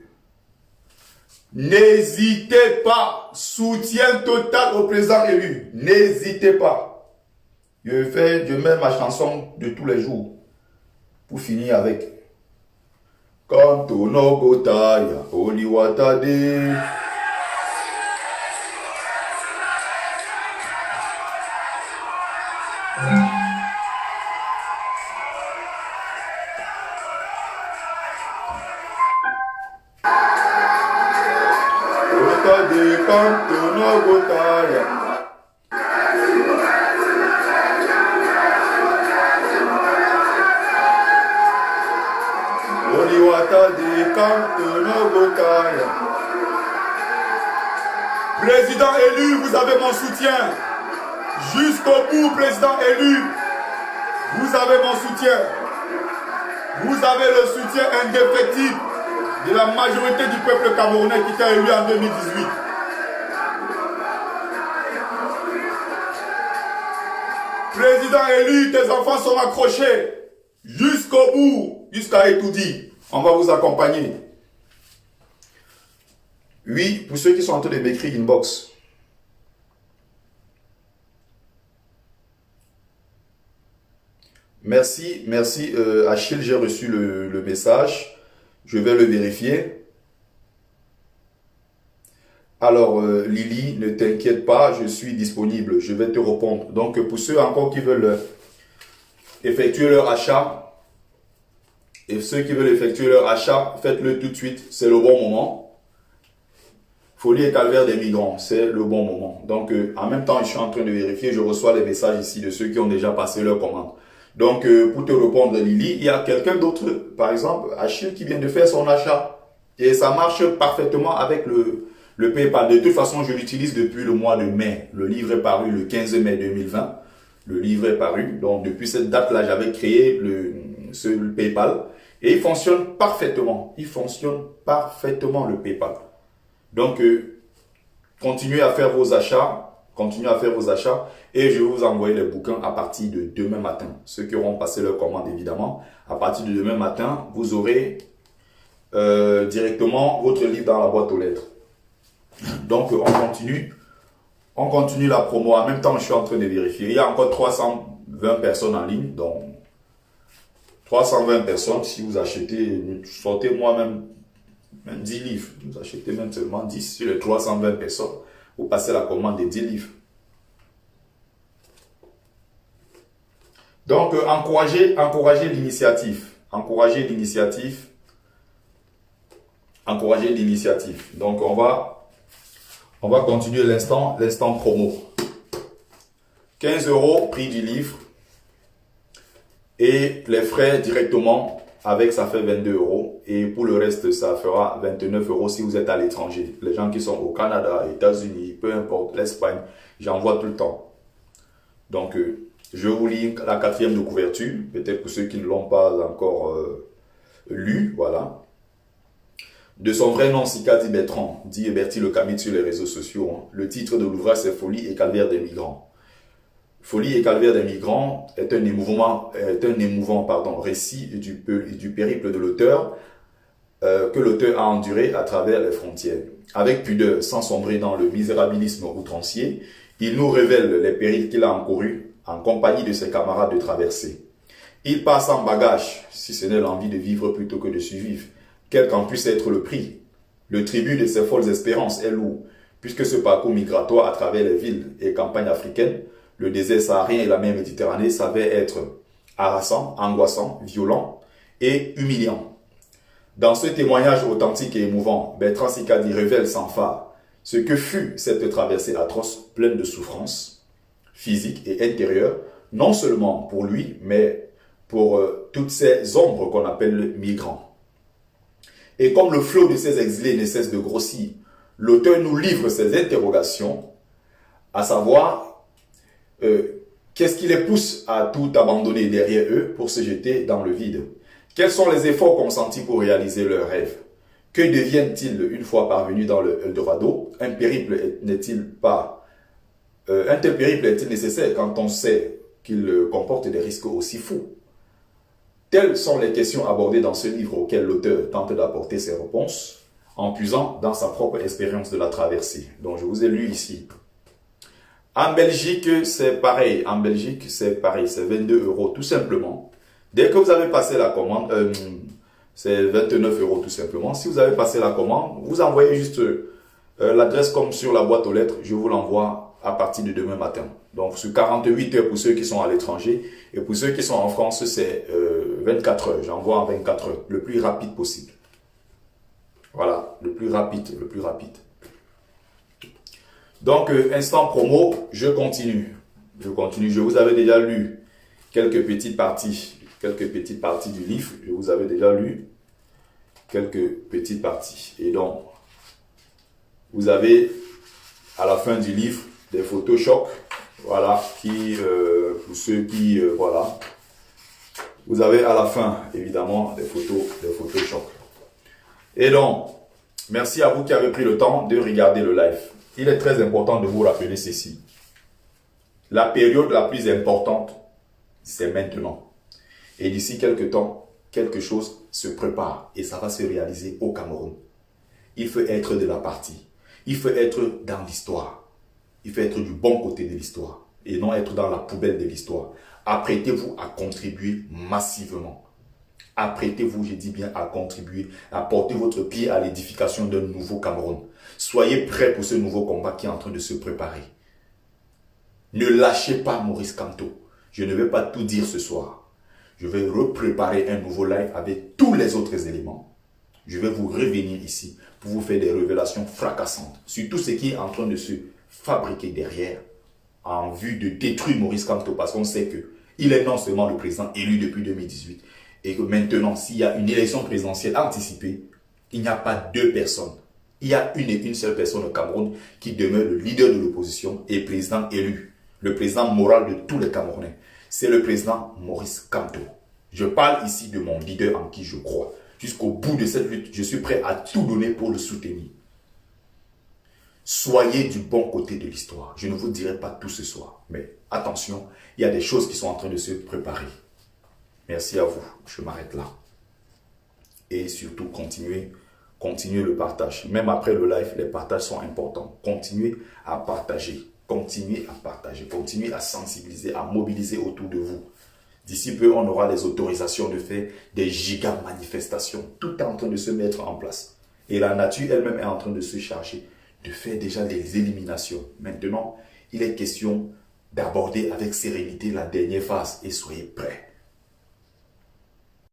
N'hésitez pas. Soutien total au président élu. N'hésitez pas. Je mets ma chanson de tous les jours. Pour finir avec. Kanto no gotaya, oliwatade. Kanto no gotaya. Président élu, vous avez mon soutien. Jusqu'au bout, président élu, vous avez mon soutien. Vous avez le soutien indéfectible de la majorité du peuple camerounais qui t'a élu en 2018. Président élu, tes enfants sont accrochés jusqu'au bout, jusqu'à Etoudi. On va vous accompagner. Oui, pour ceux qui sont en train de m'écrire inbox. Merci, merci Achille, j'ai reçu le message. Je vais le vérifier. Alors Lily, ne t'inquiète pas, je suis disponible, je vais te répondre. Donc pour ceux encore qui veulent effectuer leur achat, et ceux qui veulent effectuer leur achat, faites-le tout de suite, c'est le bon moment. Folie et calvaire des migrants, c'est le bon moment. Donc en même temps, je suis en train de vérifier, je reçois les messages ici de ceux qui ont déjà passé leur commande. Donc pour te répondre Lily, il y a quelqu'un d'autre, par exemple Achille qui vient de faire son achat. Et ça marche parfaitement avec le PayPal. De toute façon, je l'utilise depuis le mois de mai. Le livre est paru le 15 mai 2020. Le livre est paru. Donc depuis cette date-là, j'avais créé ce PayPal. Et il fonctionne parfaitement. Il fonctionne parfaitement le PayPal. Donc, continuez à faire vos achats. Continuez à faire vos achats. Et je vais vous envoyer les bouquins à partir de demain matin. Ceux qui auront passé leur commande, évidemment. À partir de demain matin, vous aurez directement votre livre dans la boîte aux lettres. Donc, on continue. On continue la promo. En même temps, je suis en train de vérifier. Il y a encore 320 personnes en ligne. Donc, 320 personnes, si vous achetez, sortez moi-même 10 livres. Vous achetez même seulement 10 sur les 320 personnes. Vous passez la commande des 10 livres. Donc, encouragez l'initiative. Encouragez l'initiative. Encouragez l'initiative. Donc, on va continuer l'instant promo. 15 € prix du livre. Et les frais directement avec, ça fait 22 €. Et pour le reste, ça fera 29 € si vous êtes à l'étranger. Les gens qui sont au Canada, États-Unis, peu importe, l'Espagne, j'envoie tout le temps. Donc, je vous lis la 4e de couverture. Peut-être pour ceux qui ne l'ont pas encore lu, voilà. De son vrai nom, Sikadi Bertrand, dit Bertie Le Camit sur les réseaux sociaux. Le titre de l'ouvrage, c'est Folie et calvaire des migrants. Folie et calvaire des migrants est un émouvant récit du périple de l'auteur que l'auteur a enduré à travers les frontières. Avec pudeur, sans sombrer dans le misérabilisme outrancier, il nous révèle les périls qu'il a encourus en compagnie de ses camarades de traversée. Il passe en bagage, si ce n'est l'envie de vivre plutôt que de survivre, quel qu'en puisse être le prix. Le tribut de ses folles espérances est lourd, puisque ce parcours migratoire à travers les villes et campagnes africaines, le désert saharien et la mer Méditerranée s'avère être harassant, angoissant, violent et humiliant. Dans ce témoignage authentique et émouvant, Bertrand Sikadi révèle sans phare ce que fut cette traversée atroce, pleine de souffrances physiques et intérieures, non seulement pour lui, mais pour toutes ces ombres qu'on appelle migrants. Et comme le flot de ces exilés ne cesse de grossir, l'auteur nous livre ses interrogations, à savoir qu'est-ce qui les pousse à tout abandonner derrière eux pour se jeter dans le vide? Quels sont les efforts consentis pour réaliser leurs rêves? Que deviennent-ils une fois parvenus dans le Eldorado? Un périple n'est-il pas un tel périple est-il nécessaire quand on sait qu'il comporte des risques aussi fous? Telles sont les questions abordées dans ce livre auquel l'auteur tente d'apporter ses réponses en puisant dans sa propre expérience de la traversée. Donc je vous ai lu ici. En Belgique, c'est pareil. En Belgique, c'est pareil. C'est 22 € tout simplement. Dès que vous avez passé la commande, c'est 29 € tout simplement. Si vous avez passé la commande, vous envoyez juste l'adresse comme sur la boîte aux lettres. Je vous l'envoie à partir de demain matin. Donc sur 48 heures pour ceux qui sont à l'étranger. Et pour ceux qui sont en France, c'est 24 heures. J'envoie en 24 heures. Le plus rapide possible. Voilà, le plus rapide, le plus rapide. Donc, instant promo, je continue. Je continue. Je vous avais déjà lu quelques petites parties du livre. Je vous avais déjà lu quelques petites parties. Et donc, vous avez à la fin du livre des Photoshop. Voilà, pour ceux qui, voilà. Vous avez à la fin, évidemment, des Photoshop. Et donc, merci à vous qui avez pris le temps de regarder le live. Il est très important de vous rappeler ceci. La période la plus importante, c'est maintenant. Et d'ici quelques temps, quelque chose se prépare et ça va se réaliser au Cameroun. Il faut être de la partie. Il faut être dans l'histoire. Il faut être du bon côté de l'histoire et non être dans la poubelle de l'histoire. Apprêtez-vous à contribuer massivement. Apprêtez-vous, je dis bien, à contribuer, à porter votre pied à l'édification d'un nouveau Cameroun. Soyez prêts pour ce nouveau combat qui est en train de se préparer. Ne lâchez pas Maurice Kamto. Je ne vais pas tout dire ce soir. Je vais repréparer un nouveau live avec tous les autres éléments. Je vais vous revenir ici pour vous faire des révélations fracassantes sur tout ce qui est en train de se fabriquer derrière en vue de détruire Maurice Kamto parce qu'on sait qu'il est non seulement le président élu depuis 2018 et que maintenant, s'il y a une élection présidentielle anticipée, il n'y a pas deux personnes. Il y a une et une seule personne au Cameroun qui demeure le leader de l'opposition et président élu. Le président moral de tous les Camerounais. C'est le président Maurice Kamto. Je parle ici de mon leader en qui je crois. Jusqu'au bout de cette lutte, je suis prêt à tout donner pour le soutenir. Soyez du bon côté de l'histoire. Je ne vous dirai pas tout ce soir. Mais attention, il y a des choses qui sont en train de se préparer. Merci à vous. Je m'arrête là. Et surtout, continuez le partage. Même après le live, les partages sont importants. Continuez à partager. Continuez à partager. Continuez à sensibiliser, à mobiliser autour de vous. D'ici peu, on aura les autorisations de faire des giga manifestations. Tout est en train de se mettre en place. Et la nature elle-même est en train de se charger de faire déjà des éliminations. Maintenant, il est question d'aborder avec sérénité la dernière phase. Et soyez prêts.